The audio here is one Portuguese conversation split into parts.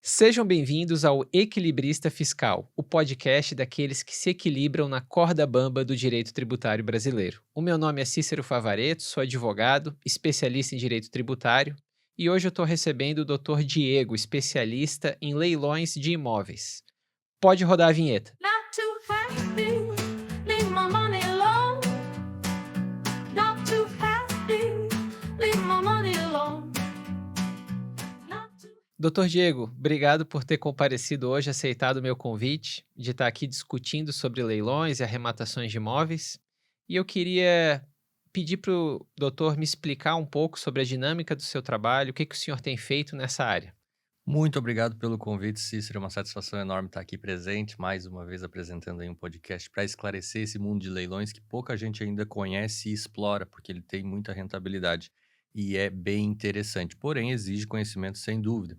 Sejam bem-vindos ao Equilibrista Fiscal, o podcast daqueles que se equilibram na corda bamba do direito tributário brasileiro. O meu nome é Cícero Favaretto, sou advogado, especialista em direito tributário, e hoje eu estou recebendo o Dr. Diego, especialista em leilões de imóveis. Pode rodar a vinheta. Not too happy, leave my money alone. Not too happy, leave my money alone. Not too... Dr. Diego, obrigado por ter comparecido hoje, aceitado o meu convite de estar aqui discutindo sobre leilões e arrematações de imóveis. E eu queria pedir para o doutor me explicar um pouco sobre a dinâmica do seu trabalho, o que o senhor tem feito nessa área. Muito obrigado pelo convite, Cícero. É uma satisfação enorme estar aqui presente, mais uma vez apresentando aí um podcast para esclarecer esse mundo de leilões que pouca gente ainda conhece e explora, porque ele tem muita rentabilidade e é bem interessante, porém exige conhecimento sem dúvida.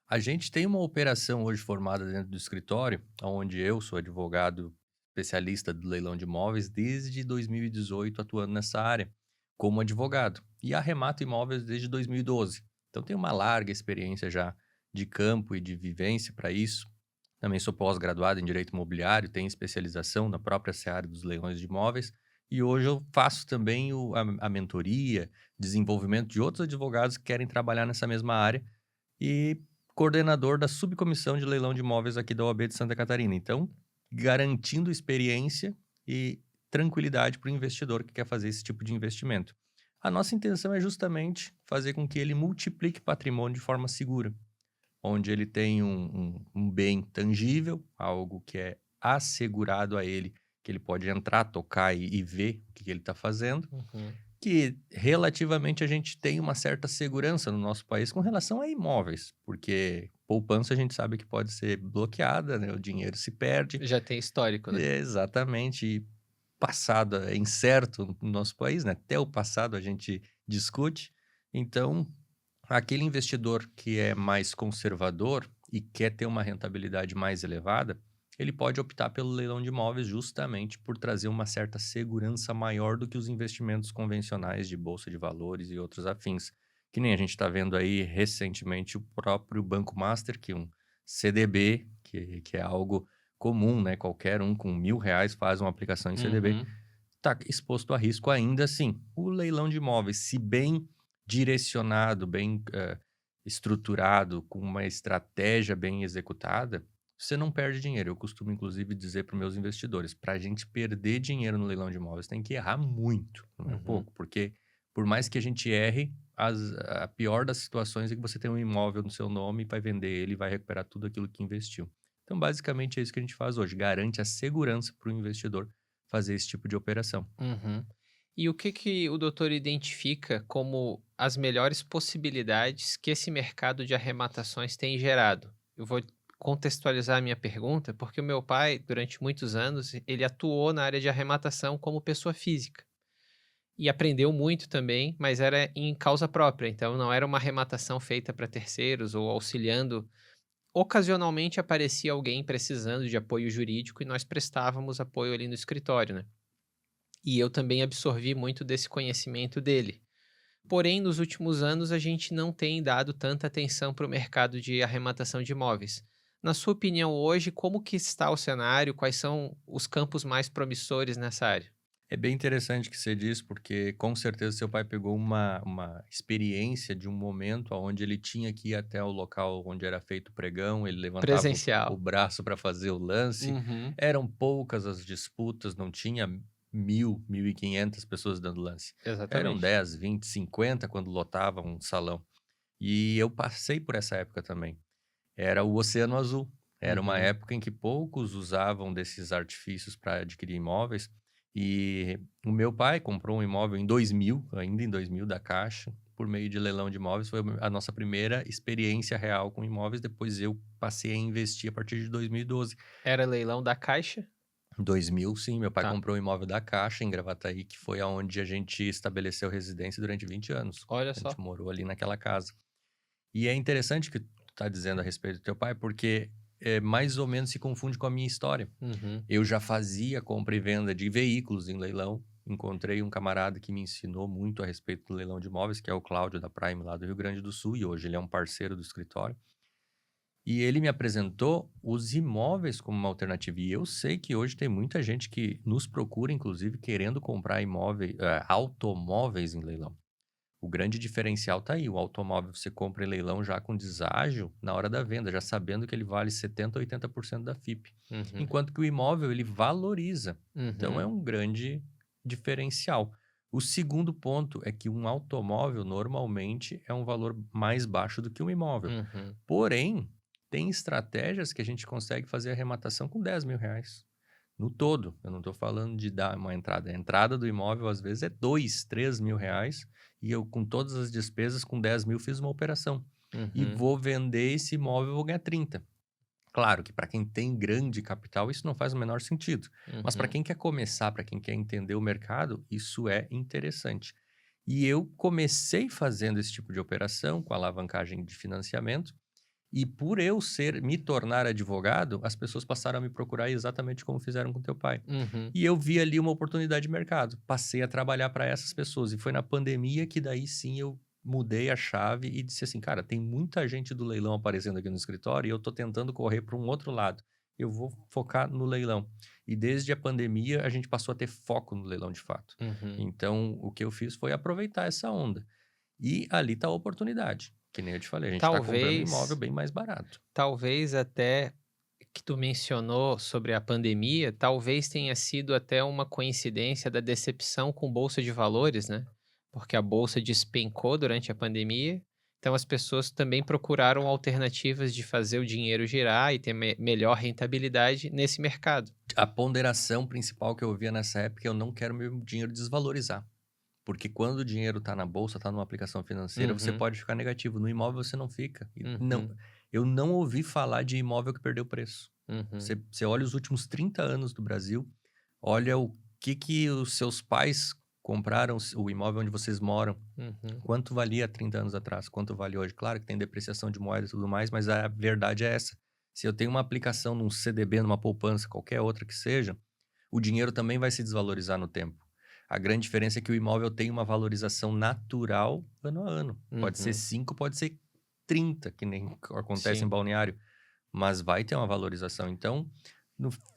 A gente tem uma operação hoje formada dentro do escritório, onde eu sou advogado especialista do leilão de imóveis desde 2018 atuando nessa área como advogado e arremato imóveis desde 2012. Então tenho uma larga experiência já de campo e de vivência para isso. Também sou pós-graduado em Direito Imobiliário, tenho especialização na própria seara dos leilões de imóveis e hoje eu faço também a mentoria, desenvolvimento de outros advogados que querem trabalhar nessa mesma área e coordenador da subcomissão de leilão de imóveis aqui da OAB de Santa Catarina. Então, garantindo experiência e tranquilidade para o investidor que quer fazer esse tipo de investimento. A nossa intenção é justamente fazer com que ele multiplique patrimônio de forma segura, onde ele tem um bem tangível, algo que é assegurado a ele, que ele pode entrar, tocar e ver o que ele está fazendo, que relativamente a gente tem uma certa segurança no nosso país com relação a imóveis, porque poupança a gente sabe que pode ser bloqueada, né? O dinheiro se perde. Já tem histórico, né? Exatamente. E passado é incerto no nosso país, né? Até o passado a gente discute. Então, aquele investidor que é mais conservador e quer ter uma rentabilidade mais elevada, ele pode optar pelo leilão de imóveis justamente por trazer uma certa segurança maior do que os investimentos convencionais de bolsa de valores e outros afins. Que nem a gente está vendo aí recentemente o próprio Banco Master, que é um CDB, que é algo comum, né? Qualquer um com R$ 1.000 faz uma aplicação em CDB, está exposto a risco ainda assim. O leilão de imóveis, se bem direcionado, bem estruturado, com uma estratégia bem executada, você não perde dinheiro. Eu costumo, inclusive, dizer para os meus investidores, para a gente perder dinheiro no leilão de imóveis, tem que errar muito, não é pouco, porque por mais que a gente erre, a pior das situações é que você tem um imóvel no seu nome, vai vender ele e vai recuperar tudo aquilo que investiu. Então, basicamente, é isso que a gente faz hoje, garante a segurança para o investidor fazer esse tipo de operação. Uhum. E o que o doutor identifica como as melhores possibilidades que esse mercado de arrematações tem gerado? Eu vou contextualizar a minha pergunta, porque o meu pai, durante muitos anos, ele atuou na área de arrematação como pessoa física. E aprendeu muito também, mas era em causa própria, então não era uma arrematação feita para terceiros ou auxiliando. Ocasionalmente aparecia alguém precisando de apoio jurídico e nós prestávamos apoio ali no escritório, né? E eu também absorvi muito desse conhecimento dele. Porém, nos últimos anos, a gente não tem dado tanta atenção para o mercado de arrematação de imóveis. Na sua opinião, hoje, como que está o cenário? Quais são os campos mais promissores nessa área? É bem interessante que você diz, porque com certeza seu pai pegou uma experiência de um momento onde ele tinha que ir até o local onde era feito o pregão, ele levantava o Presencial. braço para fazer o lance. Uhum, Eram poucas as disputas, não tinha 1.000, 1.500 pessoas dando lance. Eram exatamente. 10, 20, 50 quando lotava um salão. E eu passei por essa época também. Era o Oceano Azul. Era uma Uhum. época em que poucos usavam desses artifícios para adquirir imóveis. E o meu pai comprou um imóvel em 2000, ainda em 2000, da Caixa, por meio de leilão de imóveis. Foi a nossa primeira experiência real com imóveis. Depois eu passei a investir a partir de 2012. Era leilão da Caixa? Em 2000, sim, meu pai Tá. comprou um imóvel da Caixa em Gravataí, que foi aonde a gente estabeleceu residência durante 20 anos. Olha A gente só. morou ali naquela casa. E é interessante o que tu tá dizendo a respeito do teu pai, porque mais ou menos se confunde com a minha história. Uhum. Eu já fazia compra e venda de veículos em leilão. Encontrei um camarada que me ensinou muito a respeito do leilão de imóveis, que é o Cláudio da Prime, lá do Rio Grande do Sul, e hoje ele é um parceiro do escritório. E ele me apresentou os imóveis como uma alternativa. E eu sei que hoje tem muita gente que nos procura, inclusive, querendo comprar automóveis em leilão. O grande diferencial tá aí. O automóvel você compra em leilão já com deságio na hora da venda, já sabendo que ele vale 70%, 80% da FIP. Uhum. Enquanto que o imóvel, ele valoriza. Então, é Uhum. um grande diferencial. O segundo ponto é que um automóvel, normalmente, é um valor mais baixo do que um imóvel. Uhum. Porém, tem estratégias que a gente consegue fazer a arrematação com R$ 10.000. No todo, eu não estou falando de dar uma entrada. A entrada do imóvel, às vezes, é R$ 2.000, R$ 3.000. E eu, com todas as despesas, com 10 mil, fiz uma operação. E Uhum. vou vender esse imóvel, vou ganhar 30. Claro que para quem tem grande capital, isso não faz o menor sentido. Mas para Uhum. quem quer começar, para quem quer entender o mercado, isso é interessante. E eu comecei fazendo esse tipo de operação com alavancagem de financiamento. E por eu me tornar advogado, as pessoas passaram a me procurar exatamente como fizeram com teu pai. Uhum. E eu vi ali uma oportunidade de mercado. Passei a trabalhar para essas pessoas. E foi na pandemia que daí sim eu mudei a chave e disse assim, cara, tem muita gente do leilão aparecendo aqui no escritório e eu tô tentando correr para um outro lado. Eu vou focar no leilão. E desde a pandemia a gente passou a ter foco no leilão de fato. Uhum. Então o que eu fiz foi aproveitar essa onda. E ali está a oportunidade. Que nem eu te falei, a gente está comprando um imóvel Talvez, bem mais barato. talvez até que tu mencionou sobre a pandemia, talvez tenha sido até uma coincidência da decepção com bolsa de valores, né? Porque a bolsa despencou durante a pandemia, então as pessoas também procuraram alternativas de fazer o dinheiro girar e ter melhor rentabilidade nesse mercado. A ponderação principal que eu via nessa época é eu não quero meu dinheiro desvalorizar. Porque quando o dinheiro está na bolsa, está numa aplicação financeira, você Uhum. pode ficar negativo. No imóvel você não fica. E não, Uhum. eu não ouvi falar de imóvel que perdeu preço. Uhum. Você olha os últimos 30 anos do Brasil, olha o que os seus pais compraram, o imóvel onde vocês moram, Uhum. quanto valia há 30 anos atrás, quanto vale hoje. Claro que tem depreciação de moeda e tudo mais, mas a verdade é essa. Se eu tenho uma aplicação num CDB, numa poupança, qualquer outra que seja, o dinheiro também vai se desvalorizar no tempo. A grande diferença é que o imóvel tem uma valorização natural ano a ano. Pode ser Uhum. 5, pode ser 30, que nem acontece em Sim. Balneário, mas vai ter uma valorização. Então,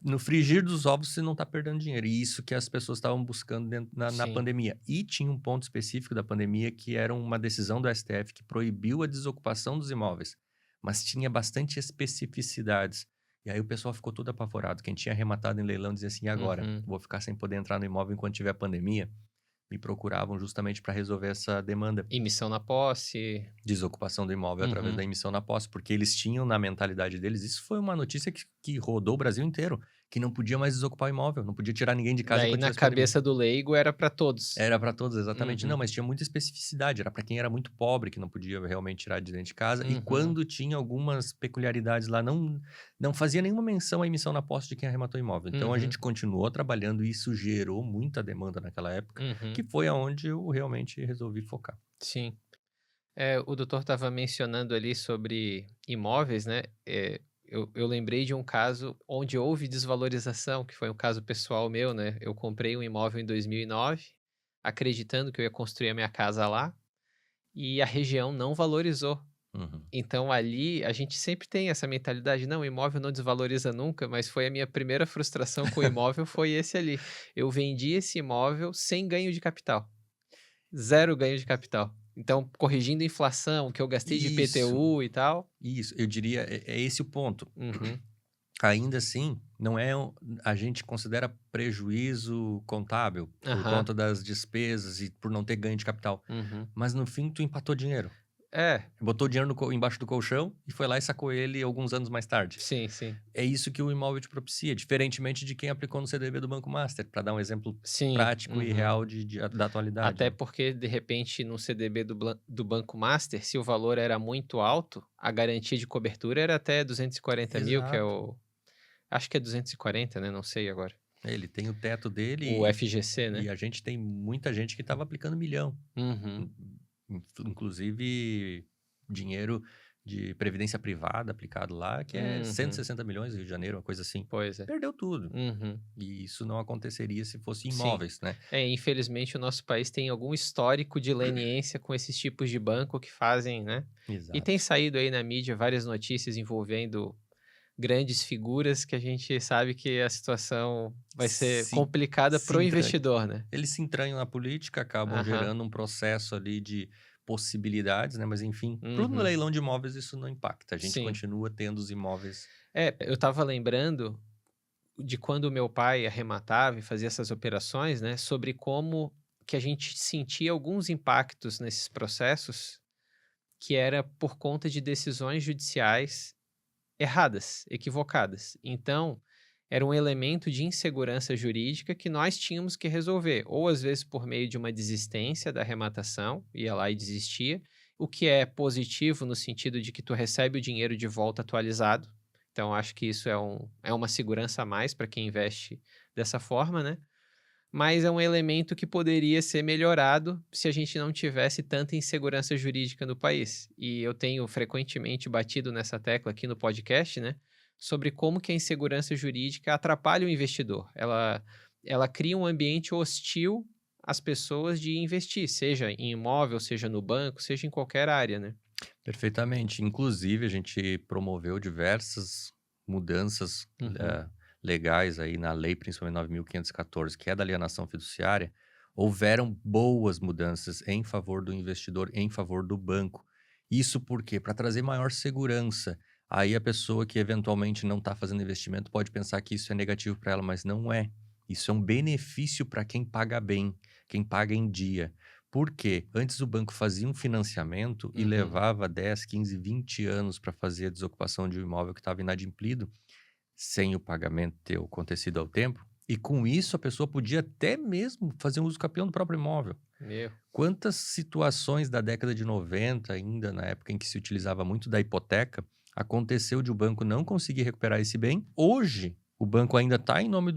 no frigir dos ovos, você não está perdendo dinheiro. E isso que as pessoas estavam buscando na Sim. pandemia. E tinha um ponto específico da pandemia que era uma decisão do STF que proibiu a desocupação dos imóveis, mas tinha bastante especificidades. E aí o pessoal ficou todo apavorado. Quem tinha arrematado em leilão dizia assim, e agora? Uhum. Vou ficar sem poder entrar no imóvel enquanto tiver pandemia? Me procuravam justamente para resolver essa demanda. Emissão na posse. Desocupação do imóvel através da Uhum. emissão na posse, porque eles tinham na mentalidade deles, isso foi uma notícia que rodou o Brasil inteiro, que não podia mais desocupar o imóvel, não podia tirar ninguém de casa Daí enquanto na tivesse pandemia. cabeça do leigo era para todos. Era para todos, exatamente. Não, Uhum. mas tinha muita especificidade, era para quem era muito pobre, que não podia realmente tirar de dentro de casa, e Uhum. quando tinha algumas peculiaridades lá, não fazia nenhuma menção à emissão na posse de quem arrematou o imóvel. Então a Uhum. gente continuou trabalhando e isso gerou muita demanda naquela época, que Uhum. foi aonde eu realmente resolvi focar. Sim. O doutor estava mencionando ali sobre imóveis, né? Eu lembrei de um caso onde houve desvalorização, que foi um caso pessoal meu, né? Eu comprei um imóvel em 2009, acreditando que eu ia construir a minha casa lá, e a região não valorizou. Uhum. Então ali a gente sempre tem essa mentalidade, não, o imóvel não desvaloriza nunca, mas foi a minha primeira frustração com o imóvel, foi esse ali. Eu vendi esse imóvel sem ganho de capital. Zero ganho de capital. Então, corrigindo a inflação, que eu gastei de Isso. IPTU e tal. Isso, eu diria, é esse o ponto. Uhum. Ainda assim, não é a gente considera prejuízo contábil por Aham. conta das despesas e por não ter ganho de capital, Uhum. mas no fim tu empatou dinheiro. É, Botou o dinheiro embaixo do colchão e foi lá e sacou ele alguns anos mais tarde. sim, sim. É isso que o imóvel te propicia, diferentemente de quem aplicou no CDB do Banco Master, para dar um exemplo Sim, prático e uhum. real da atualidade, Até né? porque, de repente, no CDB do Banco Master, se o valor era muito alto, a garantia de cobertura era até 240.000, que é Exato. o acho que é 240, né, não sei agora. Ele tem o teto dele O FGC, e né. a gente tem muita gente que estava aplicando milhão. Uhum. Inclusive dinheiro de previdência privada aplicado lá, que é Uhum. 160 milhões no Rio de Janeiro, uma coisa assim. Pois é. Perdeu tudo. Uhum. E isso não aconteceria se fosse Sim. imóveis, né? Infelizmente o nosso país tem algum histórico de leniência com esses tipos de banco que fazem, né? E tem Exato. saído aí na mídia várias notícias envolvendo grandes figuras que a gente sabe que a situação vai ser Se, complicada se para o entranha. investidor, né? Eles se entranham na política, acabam Aham. gerando um processo ali de possibilidades, né? Mas enfim, pro Uhum. leilão de imóveis isso não impacta. A gente Sim. continua tendo os imóveis. Eu tava lembrando de quando o meu pai arrematava e fazia essas operações, né? Sobre como que a gente sentia alguns impactos nesses processos que era por conta de decisões judiciais erradas, equivocadas. Então, era um elemento de insegurança jurídica que nós tínhamos que resolver, ou às vezes por meio de uma desistência da arrematação, ia lá e desistia, o que é positivo no sentido de que tu recebe o dinheiro de volta atualizado. Então, acho que isso é uma segurança a mais para quem investe dessa forma, né? Mas é um elemento que poderia ser melhorado se a gente não tivesse tanta insegurança jurídica no país. E eu tenho frequentemente batido nessa tecla aqui no podcast, né? Sobre como que a insegurança jurídica atrapalha o investidor. Ela cria um ambiente hostil às pessoas de investir, seja em imóvel, seja no banco, seja em qualquer área, né? Perfeitamente. Inclusive, a gente promoveu diversas mudanças Uhum, legais aí na lei, principalmente 9.514, que é da alienação fiduciária. Houveram boas mudanças em favor do investidor, em favor do banco. Isso por quê? Para trazer maior segurança. Aí a pessoa que eventualmente não está fazendo investimento pode pensar que isso é negativo para ela, mas não é. Isso é um benefício para quem paga bem, quem paga em dia. Por quê? Antes o banco fazia um financiamento e uhum, levava 10, 15, 20 anos para fazer a desocupação de um imóvel que estava inadimplido, sem o pagamento ter acontecido ao tempo. E com isso a pessoa podia até mesmo fazer um uso capião do próprio imóvel. meu. Quantas situações da década de 90, ainda na época em que se utilizava muito da hipoteca, aconteceu de o banco não conseguir recuperar esse bem? Hoje, o banco ainda está em nome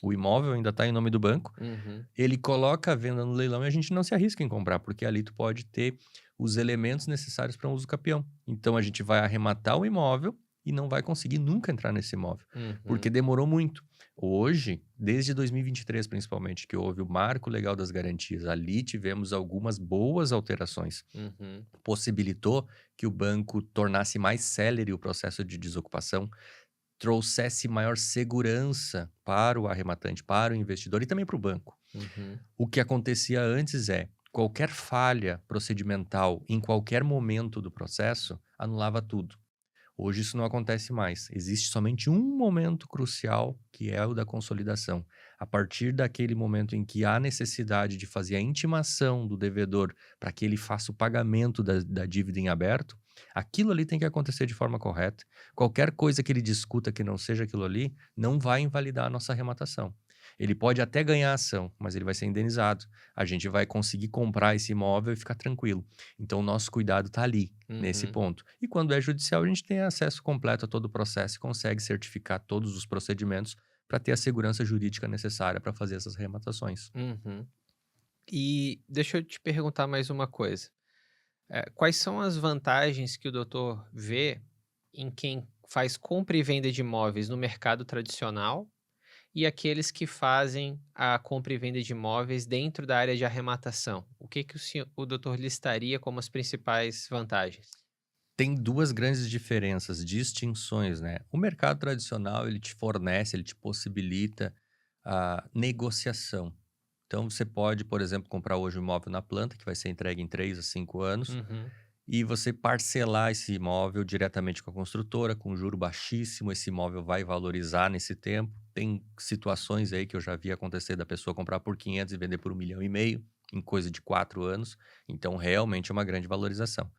o imóvel ainda está em nome do banco, Uhum, ele coloca a venda no leilão e a gente não se arrisca em comprar, porque ali tu pode ter os elementos necessários para um uso capião. Então a gente vai arrematar o imóvel e não vai conseguir nunca entrar nesse imóvel, porque uhum, demorou muito. Hoje, desde 2023 principalmente, que houve o Marco Legal das Garantias, ali tivemos algumas boas alterações. uhum, Possibilitou que o banco tornasse mais célere o processo de desocupação, trouxesse maior segurança para o arrematante, para o investidor e também para o banco. uhum, O que acontecia antes é, qualquer falha procedimental em qualquer momento do processo anulava tudo. Hoje isso não acontece mais. Existe somente um momento crucial, que é o da consolidação. A partir daquele momento em que há necessidade de fazer a intimação do devedor para que ele faça o pagamento da dívida em aberto, aquilo ali tem que acontecer de forma correta. Qualquer coisa que ele discuta que não seja aquilo ali, não vai invalidar a nossa arrematação. Ele pode até ganhar a ação, mas ele vai ser indenizado. A gente vai conseguir comprar esse imóvel e ficar tranquilo. Então, o nosso cuidado está ali, nesse uhum. ponto. E quando é judicial, a gente tem acesso completo a todo o processo e consegue certificar todos os procedimentos para ter a segurança jurídica necessária para fazer essas arrematações. Uhum. E deixa eu te perguntar mais uma coisa. Quais são as vantagens que o doutor vê em quem faz compra e venda de imóveis no mercado tradicional e aqueles que fazem a compra e venda de imóveis dentro da área de arrematação? O que que o doutor listaria como as principais vantagens? Tem duas grandes diferenças, distinções, né? O mercado tradicional, ele te fornece, ele te possibilita a negociação. Então, você pode, por exemplo, comprar hoje um imóvel na planta, que vai ser entregue em 3 a 5 anos, Uhum, e você parcelar esse imóvel diretamente com a construtora, com juro baixíssimo, esse imóvel vai valorizar nesse tempo. Tem situações aí que eu já vi acontecer da pessoa comprar por 500 e vender por 1,5 milhão em coisa de 4 anos. Então, realmente é uma grande valorização.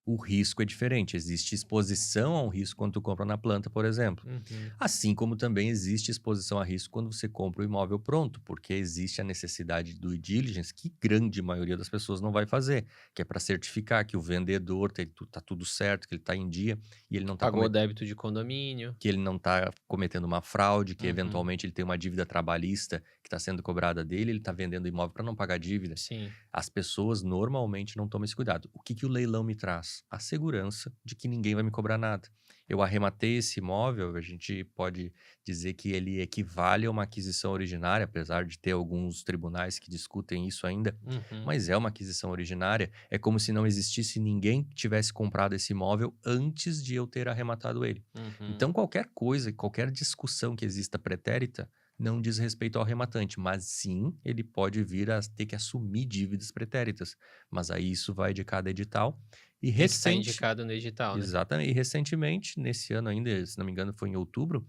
O risco é diferente, existe exposição a um risco quando tu compra na planta, por exemplo. uhum. Assim como também existe exposição a risco quando você compra o imóvel pronto, porque existe a necessidade do due diligence que grande maioria das pessoas não vai fazer, que é para certificar que o vendedor está tudo certo, que ele está em dia e ele não está Pagou o débito de condomínio. que ele não está cometendo uma fraude, que Uhum, eventualmente ele tem uma dívida trabalhista que está sendo cobrada dele, ele está vendendo o imóvel para não pagar dívida. sim. As pessoas normalmente não tomam esse cuidado. O que o leilão me traz? anos a segurança de que ninguém vai me cobrar nada. Eu arrematei esse imóvel, a gente pode dizer que ele equivale a uma aquisição originária, apesar de ter alguns tribunais que discutem isso ainda, Uhum, mas é uma aquisição originária. É como se não existisse ninguém que tivesse comprado esse imóvel antes de eu ter arrematado ele. uhum. Então, qualquer coisa, qualquer discussão que exista pretérita não diz respeito ao arrematante, mas sim ele pode vir a ter que assumir dívidas pretéritas. Mas aí isso vai de cada edital. E Tem que estar recente, indicado no edital, né? exatamente, e recentemente, nesse ano ainda, se não me engano, foi em outubro,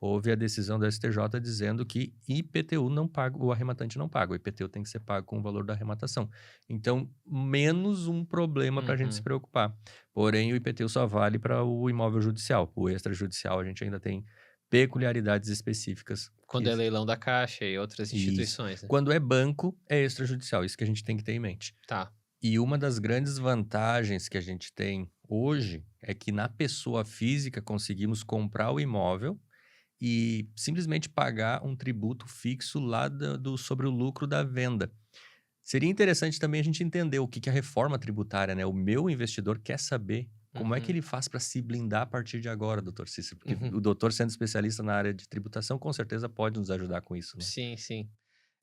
houve a decisão do STJ dizendo que IPTU não paga, o arrematante não paga, o IPTU tem que ser pago com o valor da arrematação. Então, menos um problema para a gente se Uhum. preocupar. Porém, o IPTU só vale para o imóvel judicial. O extrajudicial a gente ainda tem peculiaridades específicas Quando é leilão da Caixa e outras isso. instituições, né? Quando é banco, é extrajudicial, isso que a gente tem que ter em mente. Tá. E uma das grandes vantagens que a gente tem hoje é que na pessoa física conseguimos comprar o imóvel e simplesmente pagar um tributo fixo lá sobre o lucro da venda. Seria interessante também a gente entender o que que é a reforma tributária, né? O meu investidor quer saber como é que Uhum, ele faz para se blindar a partir de agora, doutor Cícero, porque uhum. o doutor, sendo especialista na área de tributação, com certeza pode nos ajudar com isso, né? Sim, sim.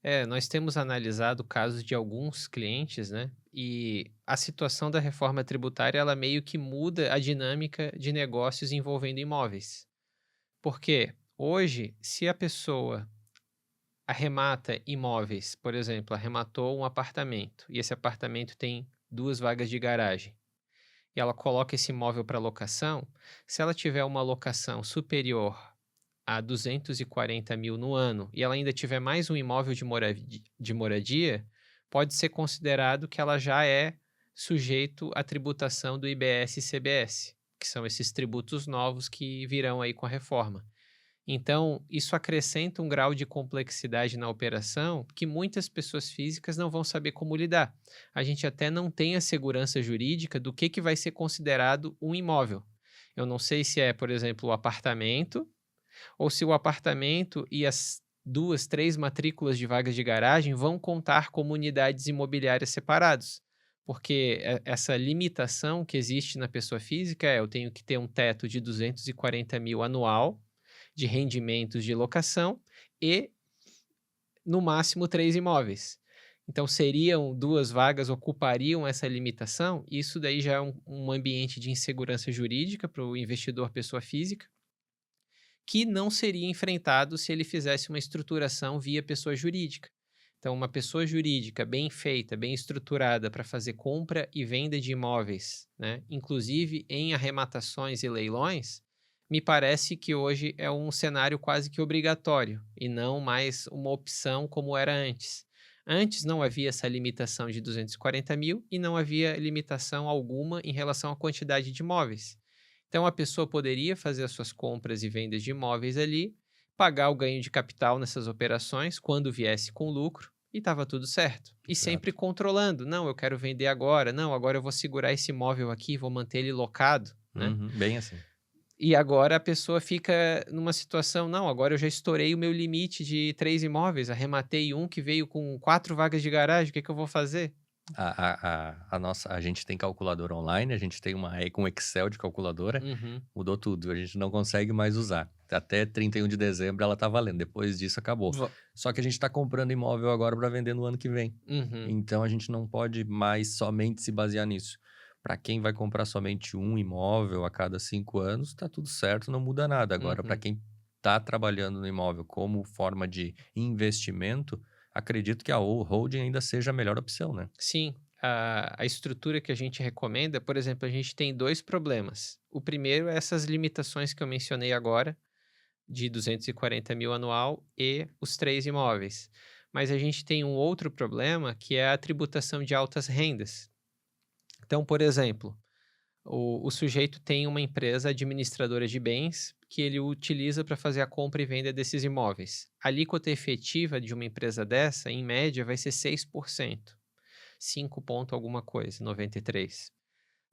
É, nós temos analisado casos de alguns clientes, né? E a situação da reforma tributária, ela meio que muda a dinâmica de negócios envolvendo imóveis. Porque hoje, se a pessoa arremata imóveis, por exemplo, arrematou um apartamento e esse apartamento tem 2 vagas de garagem e ela coloca esse imóvel para locação, se ela tiver uma locação superior a 240 mil no ano e ela ainda tiver mais um imóvel de moradia, pode ser considerado que ela já é sujeito à tributação do IBS e CBS, que são esses tributos novos que virão aí com a reforma. Então, isso acrescenta um grau de complexidade na operação que muitas pessoas físicas não vão saber como lidar. A gente até não tem a segurança jurídica do que vai ser considerado um imóvel. Eu não sei se é, por exemplo, o apartamento, ou se o apartamento e as 2, 3 matrículas de vagas de garagem vão contar como unidades imobiliárias separados. Porque essa limitação que existe na pessoa física é: eu tenho que ter um teto de 240 mil anual de rendimentos de locação e, no máximo, 3 imóveis. Então, seriam 2 vagas, ocupariam essa limitação. Isso daí já é um ambiente de insegurança jurídica para o investidor pessoa física, que não seria enfrentado se ele fizesse uma estruturação via pessoa jurídica. Então, uma pessoa jurídica bem feita, bem estruturada para fazer compra e venda de imóveis, né, inclusive em arrematações e leilões, me parece que hoje é um cenário quase que obrigatório e não mais uma opção como era antes. Antes não havia essa limitação de 240 mil e não havia limitação alguma em relação à quantidade de imóveis. Então a pessoa poderia fazer as suas compras e vendas de imóveis ali, pagar o ganho de capital nessas operações quando viesse com lucro e estava tudo certo. E sempre Exato. controlando, não, eu quero vender agora, não, agora eu vou segurar esse imóvel aqui, vou manter ele locado, né? Uhum, bem assim. E agora a pessoa fica numa situação, não, agora eu já estourei o meu limite de 3 imóveis, arrematei um que veio com 4 vagas de garagem, o que que eu vou fazer? A gente tem calculadora online, a gente tem com Excel de calculadora, Uhum, mudou tudo, a gente não consegue mais usar. Até 31 de dezembro ela tá valendo, depois disso acabou. va- Só que a gente está comprando imóvel agora para vender no ano que vem. uhum, Então a gente não pode mais somente se basear nisso. Para quem vai comprar somente um imóvel a cada 5 anos, tá tudo certo, não muda nada. Agora, para uhum. quem está trabalhando no imóvel como forma de investimento, acredito que a holding ainda seja a melhor opção, né? Sim, a estrutura que a gente recomenda, por exemplo, a gente tem 2 problemas. O primeiro é essas limitações que eu mencionei agora, de 240 mil anual e os 3 imóveis. Mas a gente tem um outro problema, que é a tributação de altas rendas. Então, por exemplo, o sujeito tem uma empresa administradora de bens que ele utiliza para fazer a compra e venda desses imóveis. A alíquota efetiva de uma empresa dessa, em média, vai ser 6%. 5 ponto alguma coisa, 93.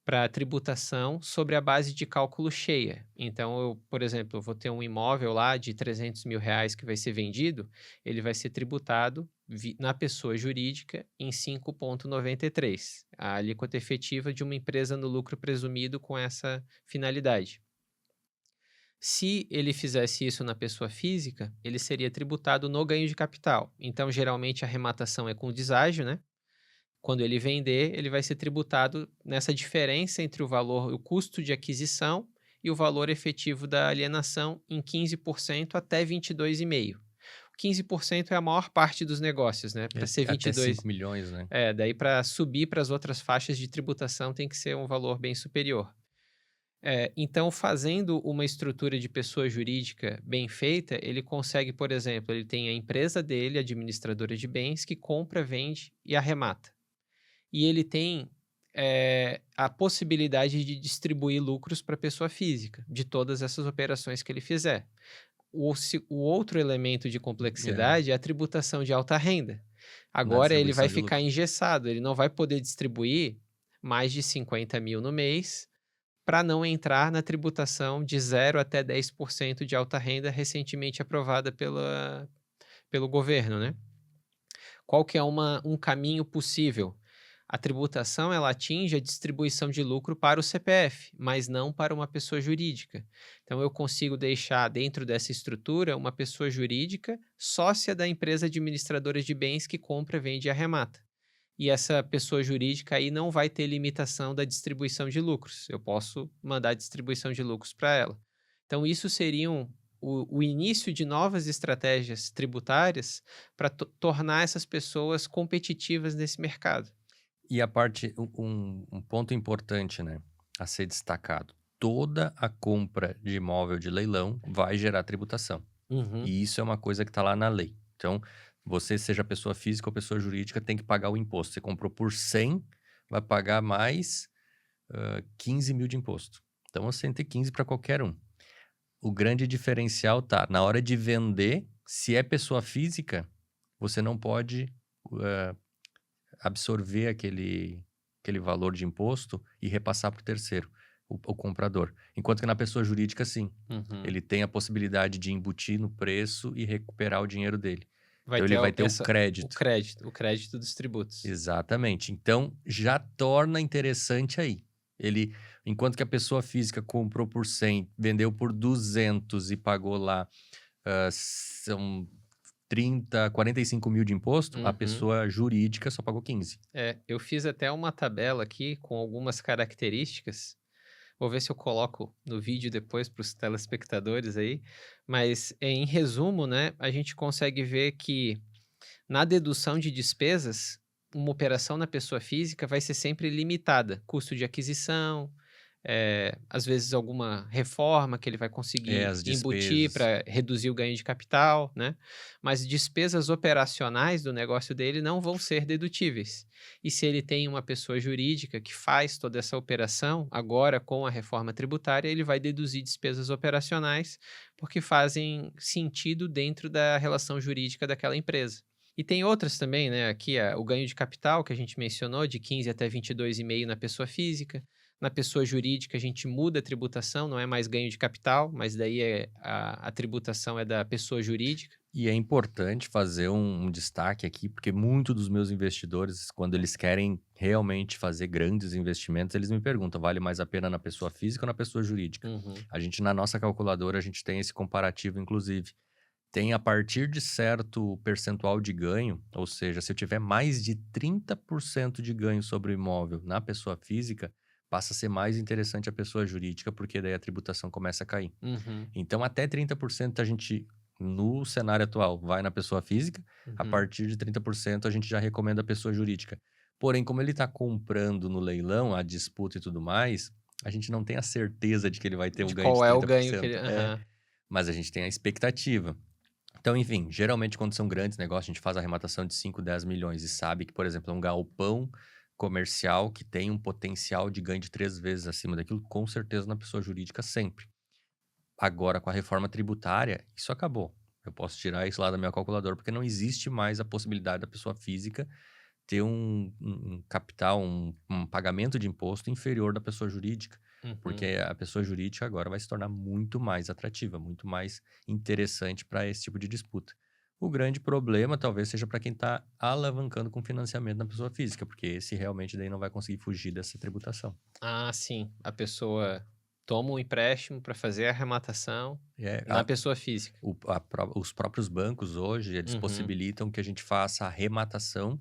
para tributação sobre a base de cálculo cheia. Então, eu, por exemplo, eu vou ter um imóvel lá de R$ 300.000 que vai ser vendido, ele vai ser tributado na pessoa jurídica em 5,93, a alíquota efetiva de uma empresa no lucro presumido com essa finalidade. Se ele fizesse isso na pessoa física, ele seria tributado no ganho de capital. Então, geralmente, a arrematação é com deságio, né? Quando ele vender, ele vai ser tributado nessa diferença entre o valor, o custo de aquisição e o valor efetivo da alienação em 15% até 22,5%. 15% é a maior parte dos negócios, né? Para ser Até 22, 5 milhões, né? daí para subir para as outras faixas de tributação tem que ser um valor bem superior. Então, fazendo uma estrutura de pessoa jurídica bem feita, ele consegue, por exemplo, ele tem a empresa dele, administradora de bens, que compra, vende e arremata. E ele tem a possibilidade de distribuir lucros para a pessoa física, de todas essas operações que ele fizer. O outro elemento de complexidade é a tributação de alta renda. Na Agora ele distribuição vai de ficar lucro. engessado, ele não vai poder distribuir mais de 50 mil no mês para não entrar na tributação de 0 até 10% de alta renda recentemente aprovada pelo governo, né? Qual que é um caminho possível? A tributação ela atinge a distribuição de lucro para o CPF, mas não para uma pessoa jurídica. Então, eu consigo deixar dentro dessa estrutura uma pessoa jurídica sócia da empresa administradora de bens que compra, vende e arremata. E essa pessoa jurídica aí não vai ter limitação da distribuição de lucros. Eu posso mandar distribuição de lucros para ela. Então, isso seriam o início de novas estratégias tributárias para tornar essas pessoas competitivas nesse mercado. E a parte, um ponto importante, né, a ser destacado. Toda a compra de imóvel de leilão vai gerar tributação. Uhum. E isso é uma coisa que está lá na lei. Então, você, seja pessoa física ou pessoa jurídica, tem que pagar o imposto. Você comprou por 100, vai pagar mais 15 mil de imposto. Então, você tem que ter 15 para qualquer um. O grande diferencial tá na hora de vender, se é pessoa física, você não pode absorver aquele valor de imposto e repassar para o terceiro, o comprador. Enquanto que na pessoa jurídica, sim. Uhum. Ele tem a possibilidade de embutir no preço e recuperar o dinheiro dele. Vai Então, ter ele vai ter o o crédito. crédito dos tributos. Exatamente. Então, já torna interessante aí. Enquanto que a pessoa física comprou por 100, vendeu por 200 e pagou lá, são 30, 45 mil de imposto, a Uhum. pessoa jurídica só pagou 15. Eu fiz até uma tabela aqui com algumas características. Vou ver se eu coloco no vídeo depois para os telespectadores aí. Mas, em resumo, né, a gente consegue ver que na dedução de despesas, uma operação na pessoa física vai ser sempre limitada. Custo de aquisição, às vezes alguma reforma que ele vai conseguir As embutir despesas. para reduzir o ganho de capital, né? Mas despesas operacionais do negócio dele não vão ser dedutíveis. E se ele tem uma pessoa jurídica que faz toda essa operação, agora com a reforma tributária, ele vai deduzir despesas operacionais porque fazem sentido dentro da relação jurídica daquela empresa. E tem outras também, né? Aqui o ganho de capital que a gente mencionou, de 15 até 22,5 na pessoa física. Na pessoa jurídica, a gente muda a tributação, não é mais ganho de capital, mas daí a tributação é da pessoa jurídica. E é importante fazer um destaque aqui, porque muitos dos meus investidores, quando eles querem realmente fazer grandes investimentos, eles me perguntam, vale mais a pena na pessoa física ou na pessoa jurídica? Uhum. A gente, na nossa calculadora, a gente tem esse comparativo, inclusive. Tem a partir de certo percentual de ganho, ou seja, se eu tiver mais de 30% de ganho sobre o imóvel na pessoa física, passa a ser mais interessante a pessoa jurídica, porque daí a tributação começa a cair. Uhum. Então, até 30% a gente, no cenário atual, vai na pessoa física, a Uhum. partir de 30% a gente já recomenda a pessoa jurídica. Porém, como ele está comprando no leilão, a disputa e tudo mais, a gente não tem a certeza de que ele vai ter um De ganho de qual é o ganho 30%. que ele. Aham. Mas a gente tem a expectativa. Então, enfim, geralmente quando são grandes negócios, a gente faz a arrematação de 5, 10 milhões e sabe que, por exemplo, é um galpão comercial que tem um potencial de ganho de 3 vezes acima daquilo, com certeza na pessoa jurídica sempre. Agora, com a reforma tributária, isso acabou. Eu posso tirar isso lá da minha calculadora, porque não existe mais a possibilidade da pessoa física ter um capital, um pagamento de imposto inferior da pessoa jurídica, porque Uhum. a pessoa jurídica agora vai se tornar muito mais atrativa, muito mais interessante para esse tipo de disputa. O grande problema talvez seja para quem está alavancando com financiamento na pessoa física, porque esse realmente daí não vai conseguir fugir dessa tributação. Ah, sim. A pessoa toma um empréstimo para fazer a arrematação É, na pessoa física. os próprios bancos hoje, eles Uhum. possibilitam que a gente faça a arrematação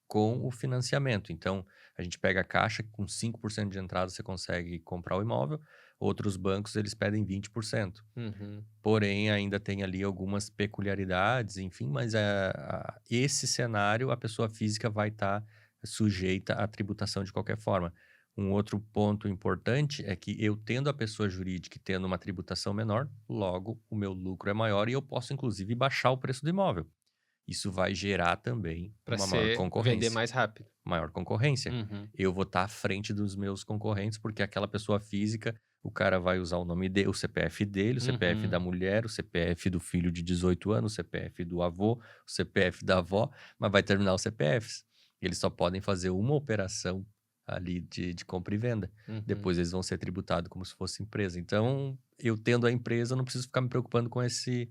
com o financiamento. Então, a gente pega a caixa, com 5% de entrada você consegue comprar o imóvel, outros bancos eles pedem 20%. Uhum. Porém, ainda tem ali algumas peculiaridades, enfim, mas esse cenário a pessoa física vai estar sujeita à tributação de qualquer forma. Um outro ponto importante é que eu tendo a pessoa jurídica e tendo uma tributação menor, logo o meu lucro é maior e eu posso inclusive baixar o preço do imóvel. Isso vai gerar também Para uma maior ser vender concorrência. mais rápido. Maior concorrência. Uhum. Eu vou estar à frente dos meus concorrentes, porque aquela pessoa física, o cara vai usar o nome dele, o CPF dele, o CPF da Uhum. mulher, o CPF do filho de 18 anos, o CPF do avô, o CPF da avó, mas vai terminar os CPFs. Eles só podem fazer uma operação ali de compra e venda. Uhum. Depois eles vão ser tributados como se fosse empresa. Então, eu tendo a empresa, eu não preciso ficar me preocupando com esse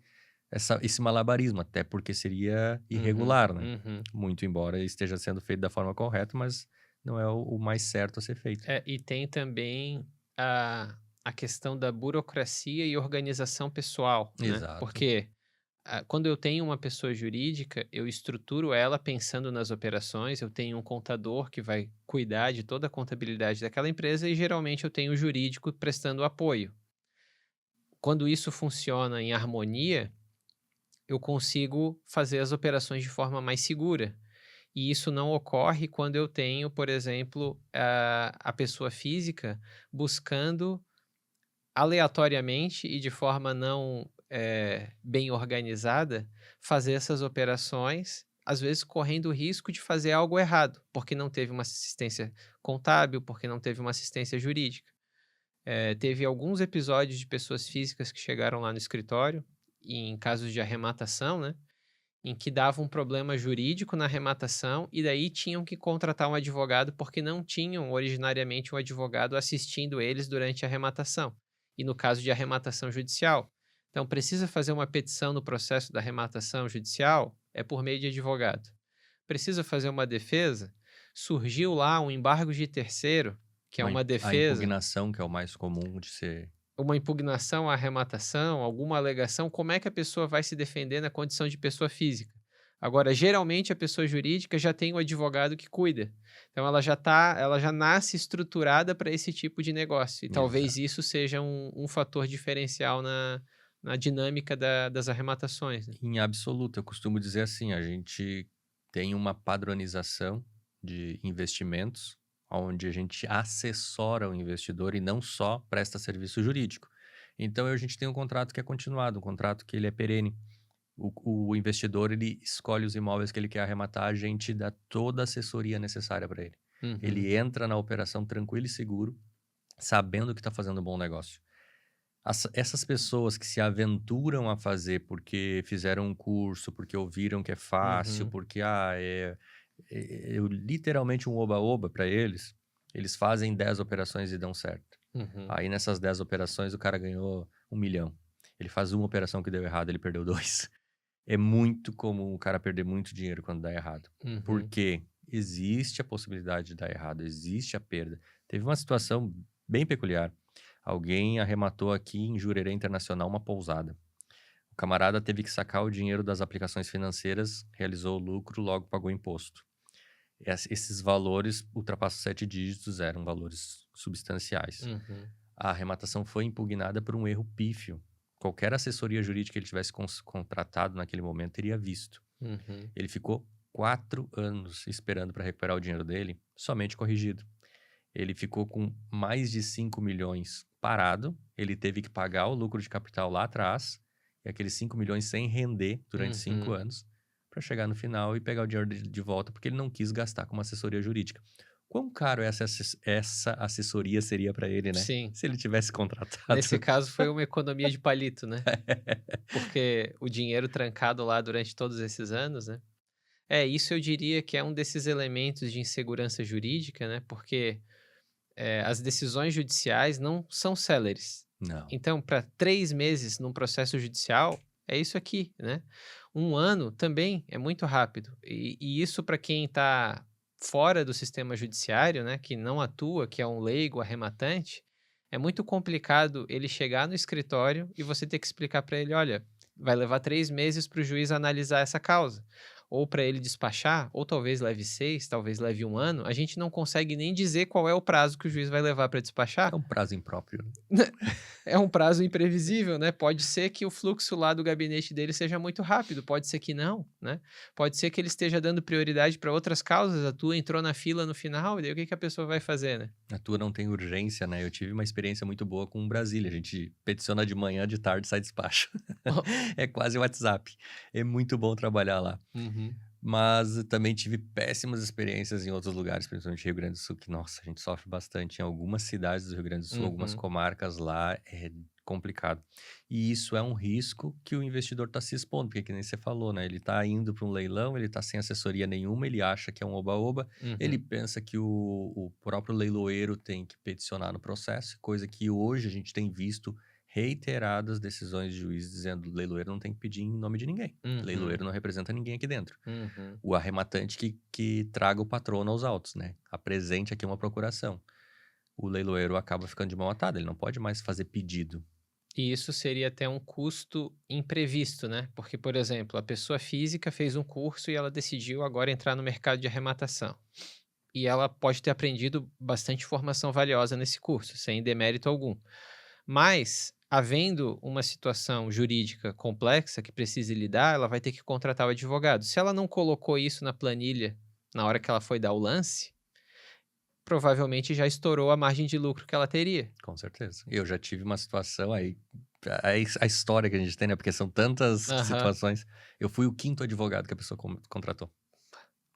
malabarismo, até porque seria Uhum. irregular, né? Uhum. Muito embora esteja sendo feito da forma correta, mas não é o mais certo a ser feito. É, e tem também a questão da burocracia e organização pessoal, né? Exato. Porque quando eu tenho uma pessoa jurídica, eu estruturo ela pensando nas operações, eu tenho um contador que vai cuidar de toda a contabilidade daquela empresa e geralmente eu tenho o jurídico prestando apoio. Quando isso funciona em harmonia, eu consigo fazer as operações de forma mais segura. E isso não ocorre quando eu tenho, por exemplo, a pessoa física buscando aleatoriamente e de forma não bem organizada, fazer essas operações, às vezes correndo o risco de fazer algo errado, porque não teve uma assistência contábil, porque não teve uma assistência jurídica. Teve alguns episódios de pessoas físicas que chegaram lá no escritório, em casos de arrematação, né? Em que dava um problema jurídico na arrematação e daí tinham que contratar um advogado porque não tinham originariamente um advogado assistindo eles durante a arrematação. E no caso de arrematação judicial. Então, precisa fazer uma petição no processo da arrematação judicial? É por meio de advogado. Precisa fazer uma defesa? Surgiu lá um embargo de terceiro, que é uma A defesa, impugnação, que é o mais comum de ser. uma impugnação à arrematação, alguma alegação, como é que a pessoa vai se defender na condição de pessoa física? Agora, geralmente a pessoa jurídica já tem um advogado que cuida. Então ela já nasce estruturada para esse tipo de negócio. E talvez Exato. isso seja um fator diferencial na dinâmica das arrematações, né? Em absoluto, eu costumo dizer assim, a gente tem uma padronização de investimentos, onde a gente assessora o investidor e não só presta serviço jurídico. Então, a gente tem um contrato que é continuado, um contrato que ele é perene. O investidor, ele escolhe os imóveis que ele quer arrematar, a gente dá toda a assessoria necessária para ele. Uhum, Ele entra na operação tranquilo e seguro, sabendo que está fazendo um bom negócio. Essas pessoas que se aventuram a fazer porque fizeram um curso, porque ouviram que é fácil, uhum, porque literalmente um oba-oba para eles, eles fazem 10 operações e dão certo. uhum, Aí nessas 10 operações o cara ganhou 1 milhão. Ele faz uma operação que deu errado, ele perdeu dois. É muito comum o cara perder muito dinheiro quando dá errado. uhum, Porque existe a possibilidade de dar errado, existe a perda. Teve uma situação bem peculiar. Alguém arrematou aqui em Jurerê Internacional uma pousada. O camarada teve que sacar o dinheiro das aplicações financeiras, realizou o lucro, logo pagou imposto. Esses valores ultrapassam 7 dígitos, eram valores substanciais. uhum, A arrematação foi impugnada por um erro pífio. Qualquer assessoria jurídica que ele tivesse contratado naquele momento teria visto. uhum, Ele ficou 4 anos esperando para recuperar o dinheiro dele, somente corrigido. Ele ficou com mais de 5 milhões parado, ele teve que pagar o lucro de capital lá atrás, e aqueles 5 milhões sem render durante 5 uhum. anos, para chegar no final e pegar o dinheiro de volta, porque ele não quis gastar com uma assessoria jurídica. Quão caro essa assessoria seria para ele, né? Sim. Se ele tivesse contratado. Nesse caso foi uma economia de palito, né? Porque o dinheiro trancado lá durante todos esses anos, né? Isso eu diria que é um desses elementos de insegurança jurídica, né? Porque as decisões judiciais não são céleres. Não. Então, para 3 meses num processo judicial, é isso aqui, né? 1 ano também é muito rápido. E isso para quem está fora do sistema judiciário, né, que não atua, que é um leigo arrematante, é muito complicado ele chegar no escritório e você ter que explicar para ele: olha, vai levar 3 meses para o juiz analisar essa causa. Ou para ele despachar, ou talvez leve 6, talvez leve 1 ano. A gente não consegue nem dizer qual é o prazo que o juiz vai levar para despachar. É um prazo impróprio, né? É um prazo imprevisível, né? Pode ser que o fluxo lá do gabinete dele seja muito rápido, pode ser que não, né? Pode ser que ele esteja dando prioridade para outras causas, a tua entrou na fila no final, e daí o que que a pessoa vai fazer, né? A tua não tem urgência, né? Eu tive uma experiência muito boa com Brasília. A gente peticiona de manhã, de tarde sai despacho. É quase WhatsApp. É muito bom trabalhar lá. Uhum. Mas também tive péssimas experiências em outros lugares, principalmente Rio Grande do Sul, que, nossa, a gente sofre bastante. Em algumas cidades do Rio Grande do Sul, algumas Uhum. comarcas lá, é complicado. E isso é um risco que o investidor está se expondo, porque que nem você falou, né? Ele está indo para um leilão, ele está sem assessoria nenhuma, ele acha que é um oba-oba, ele Uhum. pensa que o próprio leiloeiro tem que peticionar no processo, coisa que hoje a gente tem visto reiteradas decisões de juízes dizendo que o leiloeiro não tem que pedir em nome de ninguém. Uhum. Leiloeiro não representa ninguém aqui dentro. Uhum. O arrematante que traga o patrono aos autos, né? Apresente aqui uma procuração. O leiloeiro acaba ficando de mão atada, ele não pode mais fazer pedido. E isso seria até um custo imprevisto, né? Porque, por exemplo, a pessoa física fez um curso e ela decidiu agora entrar no mercado de arrematação. E ela pode ter aprendido bastante informação valiosa nesse curso, sem demérito algum. Mas, havendo uma situação jurídica complexa que precise lidar, ela vai ter que contratar o advogado. Se ela não colocou isso na planilha na hora que ela foi dar o lance, provavelmente já estourou a margem de lucro que ela teria. Com certeza. Eu já tive uma situação aí, a história que a gente tem, né? Porque são tantas Aham. situações. Eu fui o 5º advogado que a pessoa contratou.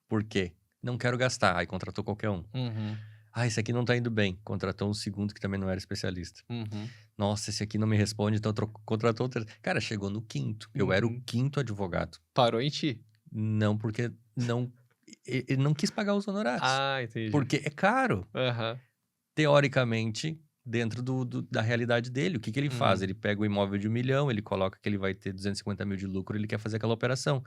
Por quê? Não quero gastar. Aí contratou qualquer um. Uhum. Ah, esse aqui não tá indo bem. Contratou um segundo que também não era especialista. Uhum. Nossa, esse aqui não me responde, então contratou outro. Cara, chegou no 5º. Eu era o Uhum. 5º advogado. Parou em ti. Não, porque não, ele não quis pagar os honorários. Ah, entendi. Porque é caro. Aham. Teoricamente, dentro da realidade dele. O que ele faz? Hum. Ele pega o imóvel de 1 milhão, ele coloca que ele vai ter 250 mil de lucro, ele quer fazer aquela operação.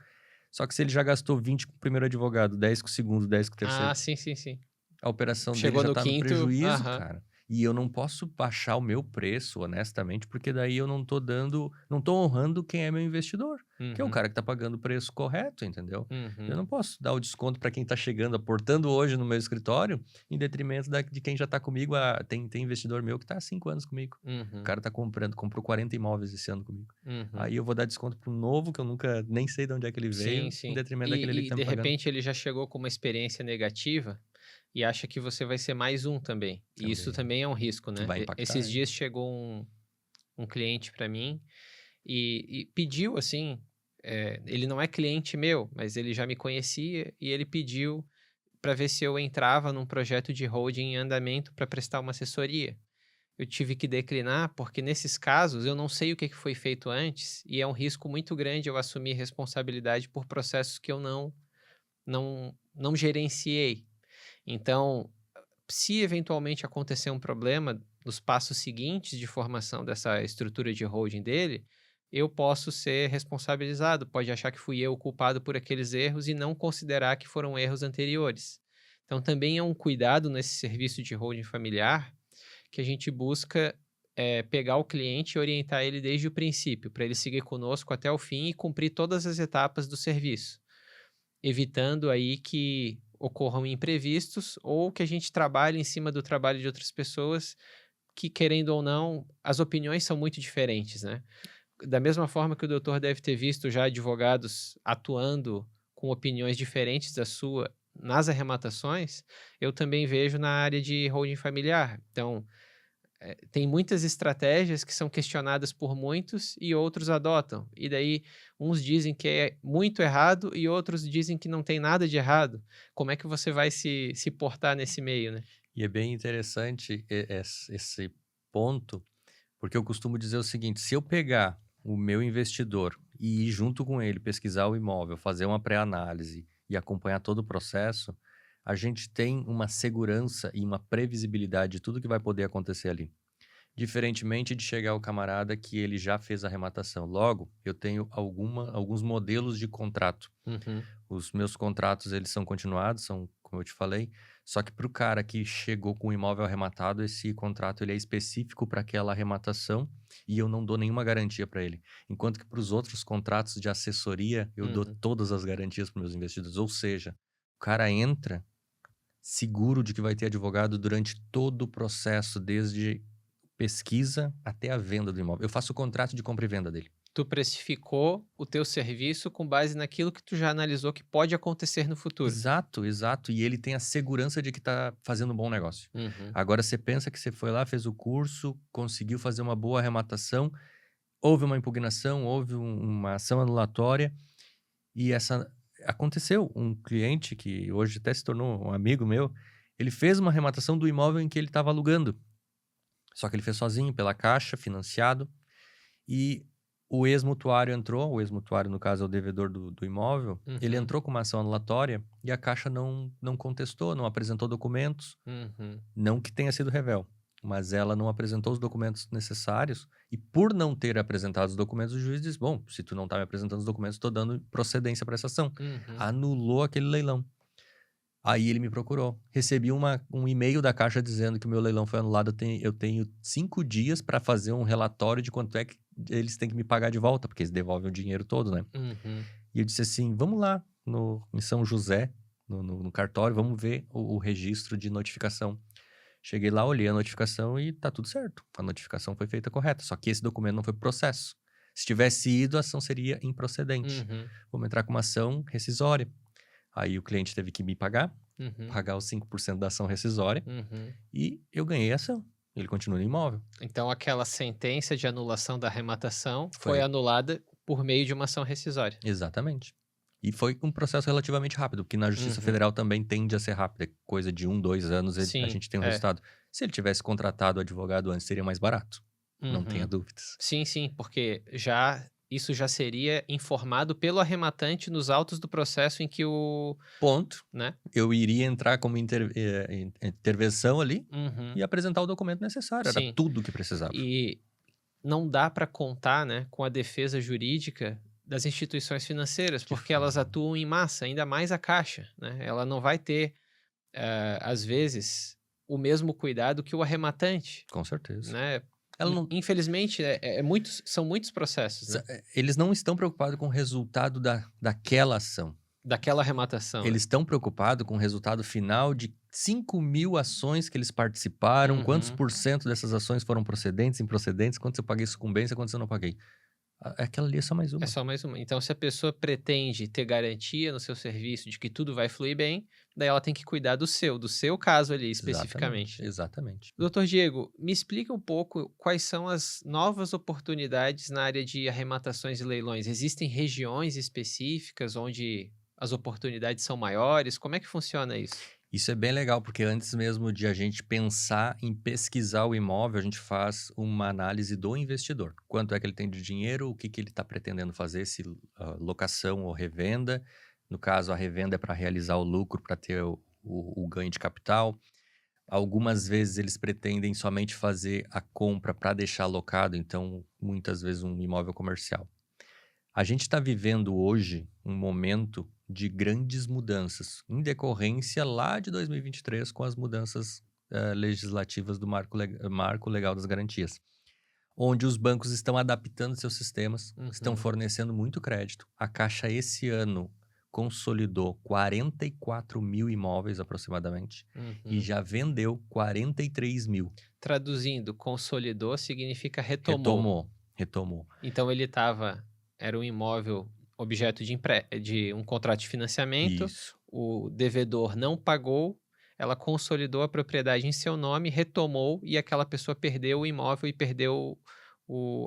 Só que se ele já gastou 20 com o primeiro advogado, 10 com o segundo, 10 com o terceiro, Ah, sim, sim, sim. a operação dele Chegou já no tá no 5º, prejuízo, aham. cara. E eu não posso baixar o meu preço, honestamente, porque daí eu não tô honrando quem é meu investidor, que é o Uhum. cara que tá pagando o preço correto, entendeu? Eu Uhum. não posso dar o desconto para quem tá chegando, aportando hoje no meu escritório, em detrimento de quem já tá comigo. Tem investidor meu que tá há 5 anos comigo. O Uhum. cara tá comprou 40 imóveis esse ano comigo. Uhum. Aí eu vou dar desconto pro novo, que eu nunca nem sei de onde é que ele veio, Sim, em sim. detrimento daquele ali que E tá de me pagando. repente ele já chegou com uma experiência negativa e acha que você vai ser mais um também. E isso Também. também é um risco, né? Vai impactar Esses ele. dias chegou um cliente para mim e pediu assim, ele não é cliente meu, mas ele já me conhecia e ele pediu para ver se eu entrava num projeto de holding em andamento para prestar uma assessoria. Eu tive que declinar porque nesses casos eu não sei o que foi feito antes e é um risco muito grande eu assumir responsabilidade por processos que eu não gerenciei. Então, se eventualmente acontecer um problema nos passos seguintes de formação dessa estrutura de holding dele, eu posso ser responsabilizado, pode achar que fui eu o culpado por aqueles erros e não considerar que foram erros anteriores. Então, também é um cuidado nesse serviço de holding familiar que a gente busca pegar o cliente e orientar ele desde o princípio, para ele seguir conosco até o fim e cumprir todas as etapas do serviço, evitando aí que ocorram imprevistos ou que a gente trabalhe em cima do trabalho de outras pessoas que, querendo ou não, as opiniões são muito diferentes, né? Da mesma forma que o doutor deve ter visto já advogados atuando com opiniões diferentes da sua nas arrematações, eu também vejo na área de holding familiar. Então, tem muitas estratégias que são questionadas por muitos e outros adotam. E daí, uns dizem que é muito errado e outros dizem que não tem nada de errado. Como é que você vai se portar nesse meio, né? E é bem interessante esse ponto, porque eu costumo dizer o seguinte: se eu pegar o meu investidor e ir junto com ele pesquisar o imóvel, fazer uma pré-análise e acompanhar todo o processo, a gente tem uma segurança e uma previsibilidade de tudo que vai poder acontecer ali. Diferentemente de chegar o camarada que ele já fez a arrematação. Logo, eu tenho alguns modelos de contrato. Uhum. Os meus contratos, eles são continuados, são, como eu te falei, só que para o cara que chegou com o imóvel arrematado, esse contrato ele é específico para aquela arrematação e eu não dou nenhuma garantia para ele. Enquanto que para os outros contratos de assessoria, eu dou Uhum. todas as garantias para meus investidores. Ou seja, o cara entra seguro de que vai ter advogado durante todo o processo, desde pesquisa até a venda do imóvel. Eu faço o contrato de compra e venda dele. Tu precificou o teu serviço com base naquilo que tu já analisou que pode acontecer no futuro. Exato, exato. E ele tem a segurança de que está fazendo um bom negócio. Uhum. Agora você pensa que você foi lá, fez o curso, conseguiu fazer uma boa arrematação, houve uma impugnação, houve uma ação anulatória e essa aconteceu. Um cliente que hoje até se tornou um amigo meu, ele fez uma arrematação do imóvel em que ele estava alugando. Só que ele fez sozinho, pela Caixa, financiado. E o ex-mutuário entrou, o ex-mutuário, no caso, é o devedor do imóvel. Ele Uhum. entrou com uma ação anulatória e a Caixa não contestou, não apresentou documentos. Uhum. Não que tenha sido revel, mas ela não apresentou os documentos necessários. E por não ter apresentado os documentos, o juiz disse: bom, se tu não tá me apresentando os documentos, estou dando procedência para essa ação. Uhum. Anulou aquele leilão. Aí ele me procurou. Recebi um e-mail da Caixa dizendo que o meu leilão foi anulado. Eu tenho 5 dias para fazer um relatório de quanto é que eles têm que me pagar de volta, porque eles devolvem o dinheiro todo, né? Uhum. E eu disse assim: vamos lá em São José, no cartório, vamos ver o registro de notificação. Cheguei lá, olhei a notificação e tá tudo certo. A notificação foi feita correta, só que esse documento não foi pro processo. Se tivesse ido, a ação seria improcedente. Uhum. Vamos entrar com uma ação rescisória. Aí o cliente teve que me pagar Uhum. os 5% da ação rescisória Uhum. e eu ganhei a ação. Ele continua no imóvel. Então, aquela sentença de anulação da arrematação foi Foi anulada por meio de uma ação rescisória. exatamente. E foi um processo relativamente rápido, porque na Justiça Uhum. Federal também tende a ser rápida. Coisa de 1, 2 anos a Sim, gente tem um é. resultado. Se ele tivesse contratado o advogado antes, seria mais barato. Não tenha Uhum. dúvidas. Sim, sim, porque isso já seria informado pelo arrematante nos autos do processo em que o, Ponto. né? Eu iria entrar como intervenção ali Uhum. e apresentar o documento necessário. Era Sim. tudo o que precisava. E não dá para contar, né, com a defesa jurídica das instituições financeiras, porque elas forma. atuam em massa, ainda mais a Caixa, né? Ela não vai ter, às vezes, o mesmo cuidado que o arrematante, Com certeza. né? Ela não, Infelizmente, são muitos processos, né? eles não estão preocupados com o resultado daquela ação. Daquela arrematação, né? Eles estão preocupados com o resultado final de 5.000 ações que eles participaram, quantos Uhum. por cento dessas ações foram procedentes, improcedentes, quanto eu paguei sucumbência, quanto eu não paguei. Aquela ali é só mais É uma. só mais uma. Então, se a pessoa pretende ter garantia no seu serviço de que tudo vai fluir bem, daí ela tem que cuidar do seu caso ali especificamente, né? Exatamente. Doutor Diego, me explica um pouco quais são as novas oportunidades na área de arrematações e leilões. Existem regiões específicas onde as oportunidades são maiores? Como é que funciona isso? Isso é bem legal, porque antes mesmo de a gente pensar em pesquisar o imóvel, a gente faz uma análise do investidor. Quanto é que ele tem de dinheiro, o que ele está pretendendo fazer, se locação ou revenda. No caso, a revenda é para realizar o lucro, para ter o ganho de capital. Algumas vezes eles pretendem somente fazer a compra para deixar alocado, então muitas vezes um imóvel comercial. A gente está vivendo hoje um momento de grandes mudanças, em decorrência lá de 2023 com as mudanças legislativas do Marco Legal das Garantias, onde os bancos estão adaptando seus sistemas, estão Uhum. fornecendo muito crédito. A Caixa esse ano consolidou 44 mil imóveis aproximadamente e Uhum. já vendeu 43 mil. Traduzindo, consolidou significa retomou. Retomou. Então era um imóvel objeto de um contrato de financiamento, Isso. o devedor não pagou, ela consolidou a propriedade em seu nome, retomou e aquela pessoa perdeu o imóvel e perdeu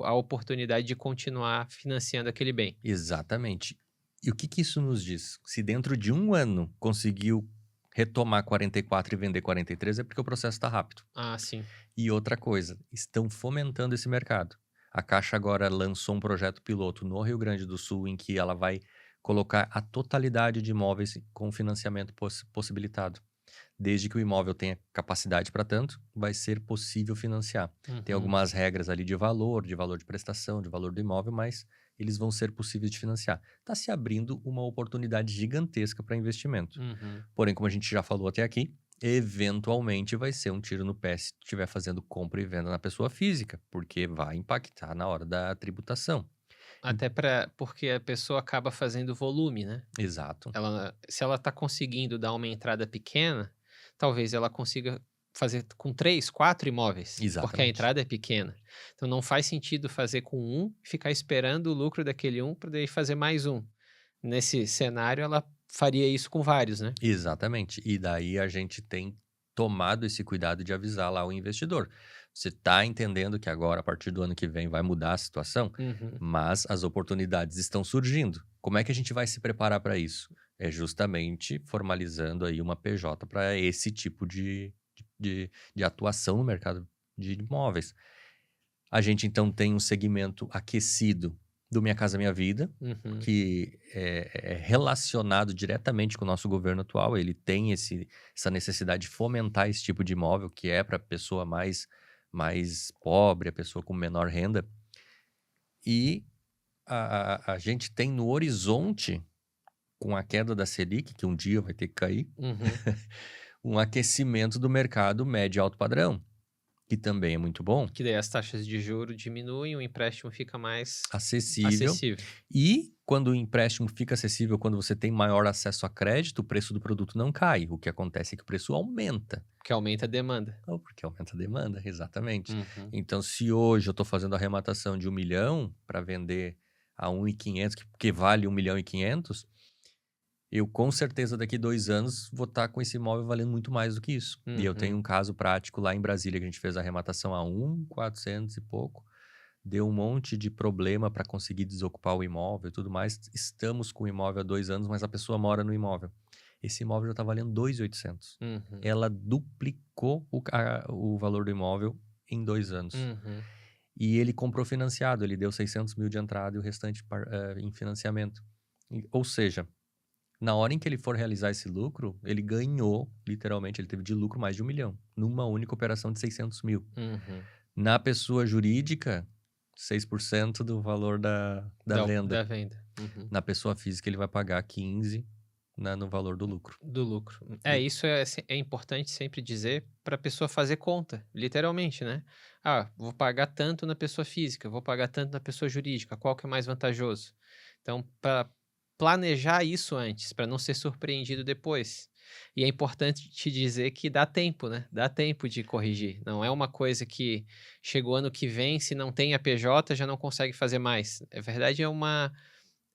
a oportunidade de continuar financiando aquele bem. Exatamente. E o que isso nos diz? Se dentro de um ano conseguiu retomar 44 e vender 43, é porque o processo está rápido. Ah, sim. E outra coisa, estão fomentando esse mercado. A Caixa agora lançou um projeto piloto no Rio Grande do Sul em que ela vai colocar a totalidade de imóveis com financiamento possibilitado. Desde que o imóvel tenha capacidade para tanto, vai ser possível financiar. Tem Uhum, algumas regras ali de valor de prestação, de valor do imóvel, mas eles vão ser possíveis de financiar. Está se abrindo uma oportunidade gigantesca para investimento. uhum. Porém, como a gente já falou até aqui, eventualmente vai ser um tiro no pé se estiver fazendo compra e venda na pessoa física, porque vai impactar na hora da tributação. Em- Até porque a pessoa acaba fazendo volume, né? Exato, Se ela está conseguindo dar uma entrada pequena, talvez ela consiga fazer com 3, 4 imóveis, porque a exatamente. entrada é pequena. Então não faz sentido fazer com um e ficar esperando o lucro daquele um para daí fazer mais um. Nesse cenário, ela faria isso com vários, né? Exatamente. E daí a gente tem tomado esse cuidado de avisar lá o investidor. Você está entendendo que agora, a partir do ano que vem, vai mudar a situação, Uhum, mas as oportunidades estão surgindo. Como é que a gente vai se preparar para isso? É justamente formalizando aí uma PJ para esse tipo de atuação no mercado de imóveis. A gente então tem um segmento aquecido do Minha Casa Minha Vida, uhum, que é relacionado diretamente com o nosso governo atual. Ele tem essa necessidade de fomentar esse tipo de imóvel, que é para a pessoa mais pobre, a pessoa com menor renda. E a gente tem no horizonte, com a queda da Selic, que um dia vai ter que cair, uhum. um aquecimento do mercado médio e alto padrão, que também é muito bom, Que daí as taxas de juro diminuem, o empréstimo fica mais acessível. acessível, E quando o empréstimo fica acessível, quando você tem maior acesso a crédito, o preço do produto não cai. O que acontece é que o preço aumenta. porque aumenta a demanda. Porque aumenta a demanda, exatamente. Uhum, Então, se hoje eu estou fazendo a arrematação de 1 milhão para vender a 1.500, que vale 1.500.000, eu com certeza daqui 2 anos vou estar com esse imóvel valendo muito mais do que isso. E eu tenho uhum. um caso prático lá em Brasília, que a gente fez a arrematação a 1.400 e pouco. Deu um monte de problema para conseguir desocupar o imóvel e tudo mais. Estamos com o imóvel há 2 anos, mas a pessoa mora no imóvel. Esse imóvel já está valendo 2.800. Uhum, Ela duplicou o valor do imóvel em 2 anos. uhum, E ele comprou financiado, ele deu 600 mil de entrada e o restante em financiamento. Ou seja, na hora em que ele for realizar esse lucro, ele ganhou, literalmente, ele teve de lucro mais de 1 milhão, numa única operação de 600 mil. uhum. Na pessoa jurídica, 6% do valor da Da venda. venda. Uhum. Na pessoa física, ele vai pagar 15 no valor do lucro. Do lucro. É, E- isso é importante sempre dizer para a pessoa fazer conta, literalmente, né? Ah, vou pagar tanto na pessoa física, vou pagar tanto na pessoa jurídica, qual que é mais vantajoso? Então, para planejar isso antes, para não ser surpreendido depois. E é importante te dizer que dá tempo, né? Dá tempo de corrigir. Não é uma coisa que chegou ano que vem, se não tem a PJ, já não consegue fazer mais. Na verdade,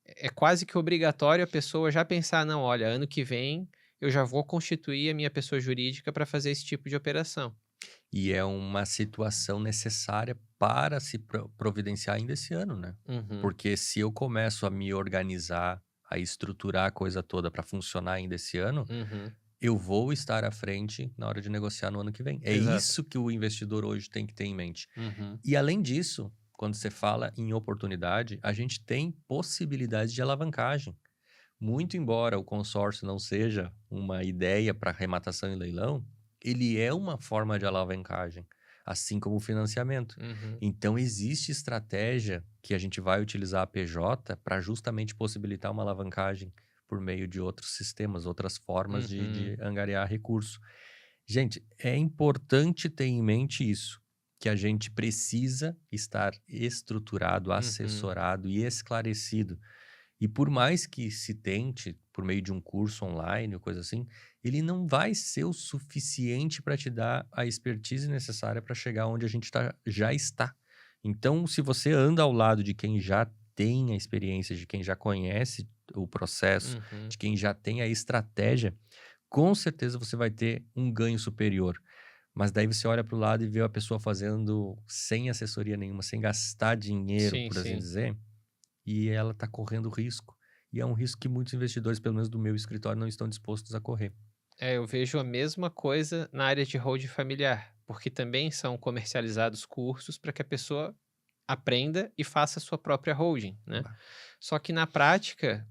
é quase que obrigatório a pessoa já pensar: "Não, olha, ano que vem eu já vou constituir a minha pessoa jurídica para fazer esse tipo de operação". E é uma situação necessária para se providenciar ainda esse ano, né? Uhum, Porque se eu começo a me organizar, a estruturar a coisa toda para funcionar ainda esse ano, uhum, eu vou estar à frente na hora de negociar no ano que vem. É exato. isso que o investidor hoje tem que ter em mente. Uhum, E além disso, quando você fala em oportunidade, a gente tem possibilidade de alavancagem. Muito embora o consórcio não seja uma ideia para arrematação e leilão, ele é uma forma de alavancagem, assim como o financiamento. uhum, Então, existe estratégia que a gente vai utilizar a PJ para justamente possibilitar uma alavancagem por meio de outros sistemas, outras formas de uhum, angariar recurso. Gente, é importante ter em mente isso, que a gente precisa estar estruturado, uhum. assessorado e esclarecido. E por mais que se tente, por meio de um curso online ou coisa assim, ele não vai ser o suficiente para te dar a expertise necessária para chegar onde a gente já está. Então, se você anda ao lado de quem já tem a experiência, de quem já conhece o processo, Uhum. de quem já tem a estratégia, com certeza você vai ter um ganho superior. Mas daí você olha para o lado e vê a pessoa fazendo sem assessoria nenhuma, sem gastar dinheiro, Sim, por assim sim. dizer, e ela está correndo risco. E é um risco que muitos investidores, pelo menos do meu escritório, não estão dispostos a correr. É, eu vejo a mesma coisa na área de holding familiar, porque também são comercializados cursos para que a pessoa aprenda e faça a sua própria holding, né. Bah. Só que na prática,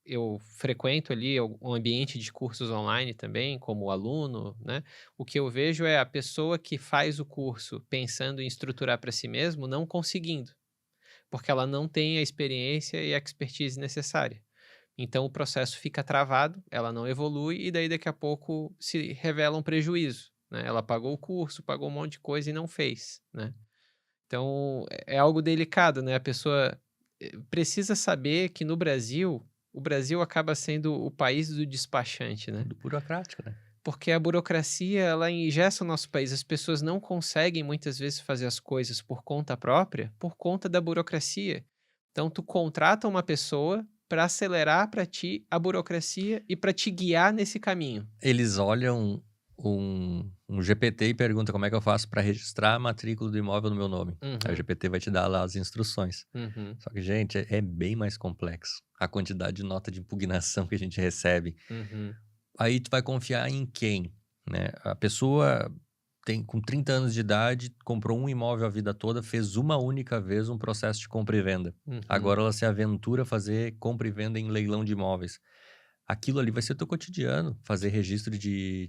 eu frequento ali um ambiente de cursos online também, como aluno, né? O que eu vejo é a pessoa que faz o curso pensando em estruturar para si mesmo, não conseguindo, porque ela não tem a experiência e a expertise necessária. Então o processo fica travado, ela não evolui e daí daqui a pouco se revela um prejuízo, né? Ela pagou o curso, pagou um monte de coisa e não fez, né? Então é algo delicado, né? A pessoa precisa saber que no Brasil, o Brasil acaba sendo o país do despachante, né? Tudo burocrático, né? Porque a burocracia, ela engessa o nosso país. As pessoas não conseguem muitas vezes fazer as coisas por conta própria, por conta da burocracia. Então, tu contrata uma pessoa para acelerar para ti a burocracia e para te guiar nesse caminho. Eles olham um GPT e perguntam como é que eu faço para registrar a matrícula do imóvel no meu nome. Aí o Uhum, GPT vai te dar lá as instruções. uhum, Só que, gente, é bem mais complexo. A quantidade de nota de impugnação que a gente recebe. uhum, Aí tu vai confiar em quem, né? A pessoa tem com 30 anos de idade, comprou um imóvel a vida toda, fez uma única vez um processo de compra e venda. uhum, Agora ela se aventura a fazer compra e venda em leilão de imóveis. Aquilo ali vai ser teu cotidiano, fazer registro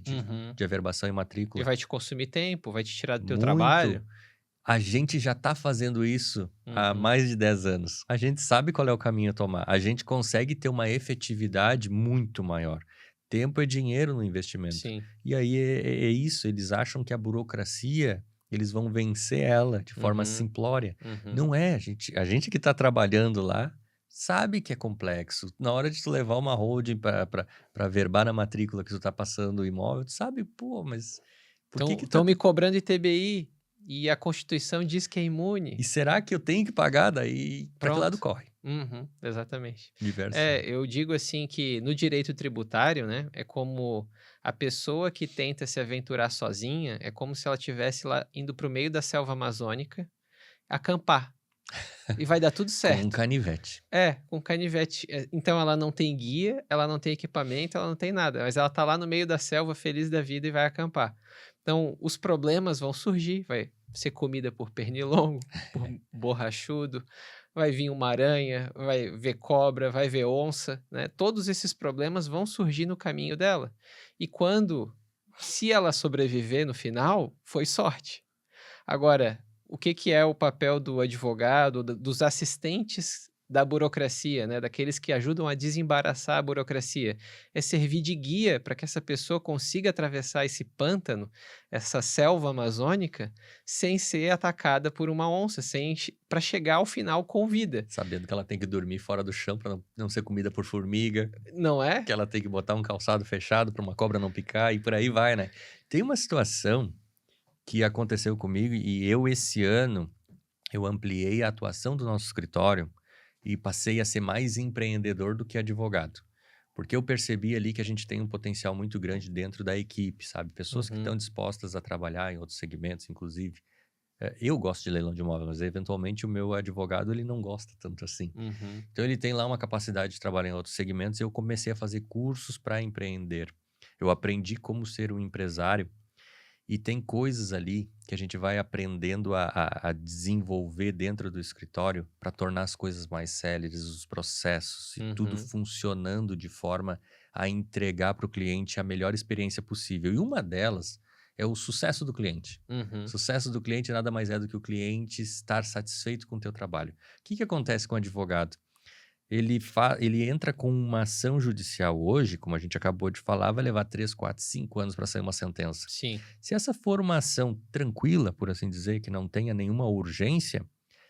uhum. de averbação e E matrícula. vai te consumir tempo, vai te tirar do teu Muito. trabalho. A gente já está fazendo isso há Uhum, mais de 10 anos. A gente sabe qual é o caminho a tomar. A gente consegue ter uma efetividade muito maior. Tempo é dinheiro no investimento. sim. E aí é isso. Eles acham que a burocracia, eles vão vencer ela de forma Uhum, simplória. uhum. Não é. A gente que está trabalhando lá sabe que é complexo. Na hora de tu levar uma holding para verbar na matrícula que tu está passando o imóvel, tu sabe, pô, mas por que que tá Estão me cobrando ITBI e a Constituição diz que é E imune. será que eu tenho que pagar? Daí, para que lado Pronto. corre? Uhum, exatamente. Diversos. É, eu digo assim que no direito tributário, né, é como a pessoa que tenta se aventurar sozinha, é como se ela estivesse lá indo para o meio da selva amazônica acampar e vai dar tudo Com um certo. canivete. É, com canivete. Então ela não tem guia, ela não tem equipamento, ela não tem nada, mas ela tá lá no meio da selva feliz da vida e vai acampar. Então os problemas vão surgir, vai ser comida por pernilongo, por borrachudo, vai vir uma aranha, vai ver cobra, vai ver onça, né? Todos esses problemas vão surgir no caminho dela. E se ela sobreviver no final, foi sorte. Agora, o que que é o papel do advogado, dos assistentes da burocracia, né, daqueles que ajudam a desembaraçar a burocracia? É servir de guia para que essa pessoa consiga atravessar esse pântano, essa selva amazônica, sem ser atacada por uma onça, sem para chegar ao final com vida, Sabendo que ela tem que dormir fora do chão para não ser comida por formiga, não é? que ela tem que botar um calçado fechado para uma cobra não picar e por aí vai, né? Tem uma situação que aconteceu comigo e eu esse ano eu ampliei a atuação do nosso escritório e passei a ser mais empreendedor do que advogado. Porque eu percebi ali que a gente tem um potencial muito grande dentro da equipe, sabe? Pessoas que Uhum, estão dispostas a trabalhar em outros segmentos, inclusive. Eu gosto de leilão de imóvel, mas eventualmente o meu advogado ele não gosta tanto assim. uhum, Então ele tem lá uma capacidade de trabalhar em outros segmentos e eu comecei a fazer cursos para empreender. Eu aprendi como ser um empresário e tem coisas ali que a gente vai aprendendo a desenvolver dentro do escritório para tornar as coisas mais céleres, os processos e tudo uhum, funcionando de forma a entregar para o cliente a melhor experiência possível. E uma delas é o sucesso do cliente. O uhum, sucesso do cliente nada mais é do que o cliente estar satisfeito com o teu trabalho. O que acontece com o advogado? Ele entra com uma ação judicial hoje, como a gente acabou de falar, vai levar 3, 4, 5 anos para sair uma sentença. sim, Se essa for uma ação tranquila, por assim dizer, que não tenha nenhuma urgência,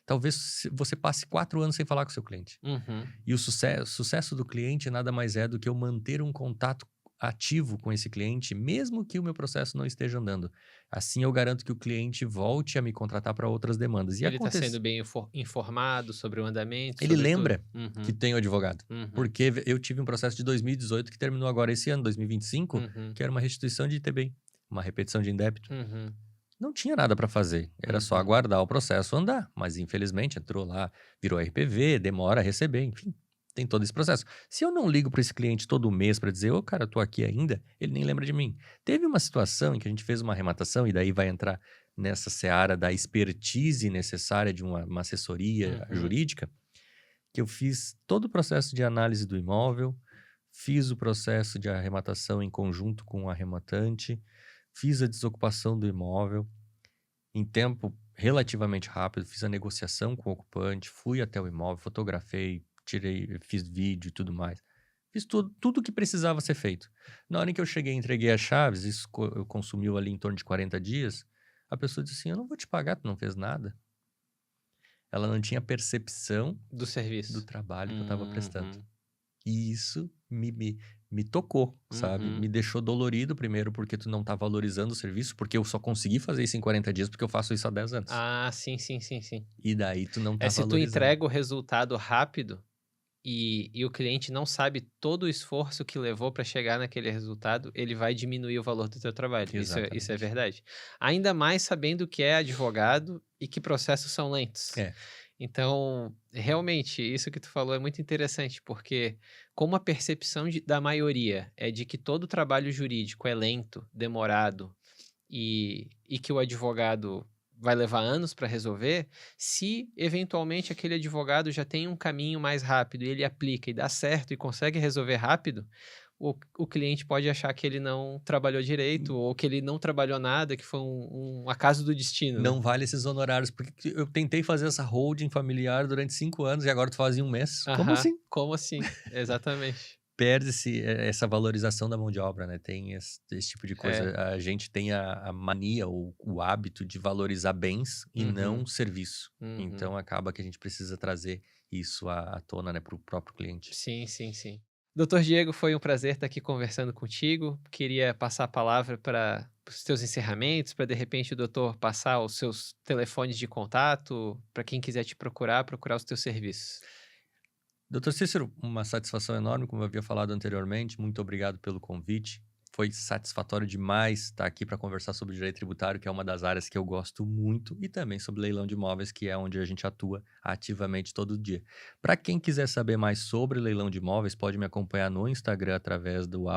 talvez você passe 4 anos sem falar com o seu cliente. uhum, E o sucesso do cliente nada mais é do que eu manter um contato ativo com esse cliente, mesmo que o meu processo não esteja andando. Assim eu garanto que o cliente volte a me contratar para outras demandas. E ele está acontece. sendo bem informado sobre o andamento, Ele sobre tudo. lembra que Uhum, tem o advogado. uhum, Porque eu tive um processo de 2018 que terminou agora esse ano, 2025, uhum, que era uma restituição de ITBI, uma repetição de indébito. uhum, Não tinha nada para fazer, era só uhum. aguardar o processo andar. Mas infelizmente entrou lá, virou RPV, demora a receber, enfim. Tem todo esse processo. Se eu não ligo para esse cliente todo mês para dizer, ô cara, eu tô aqui ainda, ele nem lembra de mim. Teve uma situação em que a gente fez uma arrematação, e daí vai entrar nessa seara da expertise necessária de uma assessoria Uhum, jurídica, que eu fiz todo o processo de análise do imóvel, fiz o processo de arrematação em conjunto com o arrematante, fiz a desocupação do imóvel em tempo relativamente rápido, fiz a negociação com o ocupante, fui até o imóvel, fotografei, tirei, fiz vídeo e tudo mais. Fiz tudo o que precisava ser feito. Na hora em que eu cheguei e entreguei as chaves, isso consumiu ali em torno de 40 dias, a pessoa disse assim, eu não vou te pagar, tu não fez nada. Ela não tinha percepção Do do serviço. trabalho que eu estava prestando. Uhum. E isso me tocou, sabe? Uhum. Me deixou dolorido, primeiro, porque tu não tá valorizando o serviço, porque eu só consegui fazer isso em 40 dias porque eu faço isso há 10 anos. Ah, sim. E daí tu não tá Se tu valorizando. entrega o resultado rápido e o cliente não sabe todo o esforço que levou para chegar naquele resultado, ele vai diminuir o valor do teu trabalho. Isso é Exatamente. verdade. Ainda mais sabendo que é advogado e que processos são lentos. É. Então, realmente, isso que tu falou é muito interessante, porque como a percepção da maioria é de que todo trabalho jurídico é lento, demorado e que o advogado vai levar anos para resolver, se eventualmente aquele advogado já tem um caminho mais rápido e ele aplica e dá certo e consegue resolver rápido, o cliente pode achar que ele não trabalhou direito ou que ele não trabalhou nada, que foi um acaso do destino, né? Não vale esses honorários, porque eu tentei fazer essa holding familiar durante 5 anos e agora tu faz em 1 mês. Como Aham, assim? como assim? Exatamente. Perde-se essa valorização da mão de obra, né? Tem esse tipo de coisa. É. A gente tem a mania ou o hábito de valorizar bens e não Uhum. serviço. Uhum. Então acaba que a gente precisa trazer isso à tona, né, para o próprio cliente. Sim. Doutor Diego, foi um prazer estar aqui conversando contigo. Queria passar a palavra para os teus encerramentos, para de repente o doutor passar os seus telefones de contato, para quem quiser te procurar os teus serviços. Doutor Cícero, uma satisfação enorme, como eu havia falado anteriormente. Muito obrigado pelo convite. Foi satisfatório demais estar aqui para conversar sobre direito tributário, que é uma das áreas que eu gosto muito, e também sobre leilão de imóveis, que é onde a gente atua ativamente todo dia. Para quem quiser saber mais sobre leilão de imóveis, pode me acompanhar no Instagram através do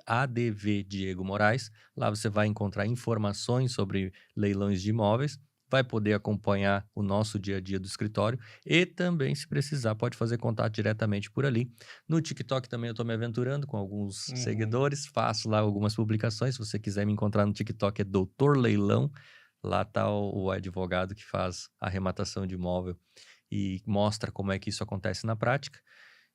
@advdiegomoraes. Lá você vai encontrar informações sobre leilões de imóveis, vai poder acompanhar o nosso dia a dia do escritório e também, se precisar, pode fazer contato diretamente por ali. No TikTok também eu estou me aventurando com alguns seguidores, faço lá algumas publicações. Se você quiser me encontrar no TikTok é Doutor Leilão. Lá está o advogado que faz a arrematação de imóvel e mostra como é que isso acontece na prática.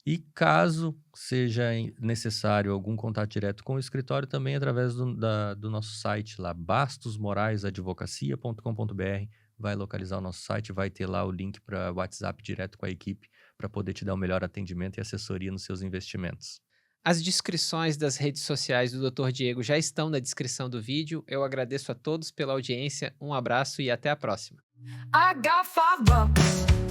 E caso seja necessário algum contato direto com o escritório, também através do nosso site lá, bastosmoraisadvocacia.com.br, vai localizar o nosso site, vai ter lá o link para WhatsApp direto com a equipe para poder te dar o melhor atendimento e assessoria nos seus investimentos. As descrições das redes sociais do Dr. Diego já estão na descrição do vídeo. Eu agradeço a todos pela audiência, um abraço e até a próxima. I got 5 bucks.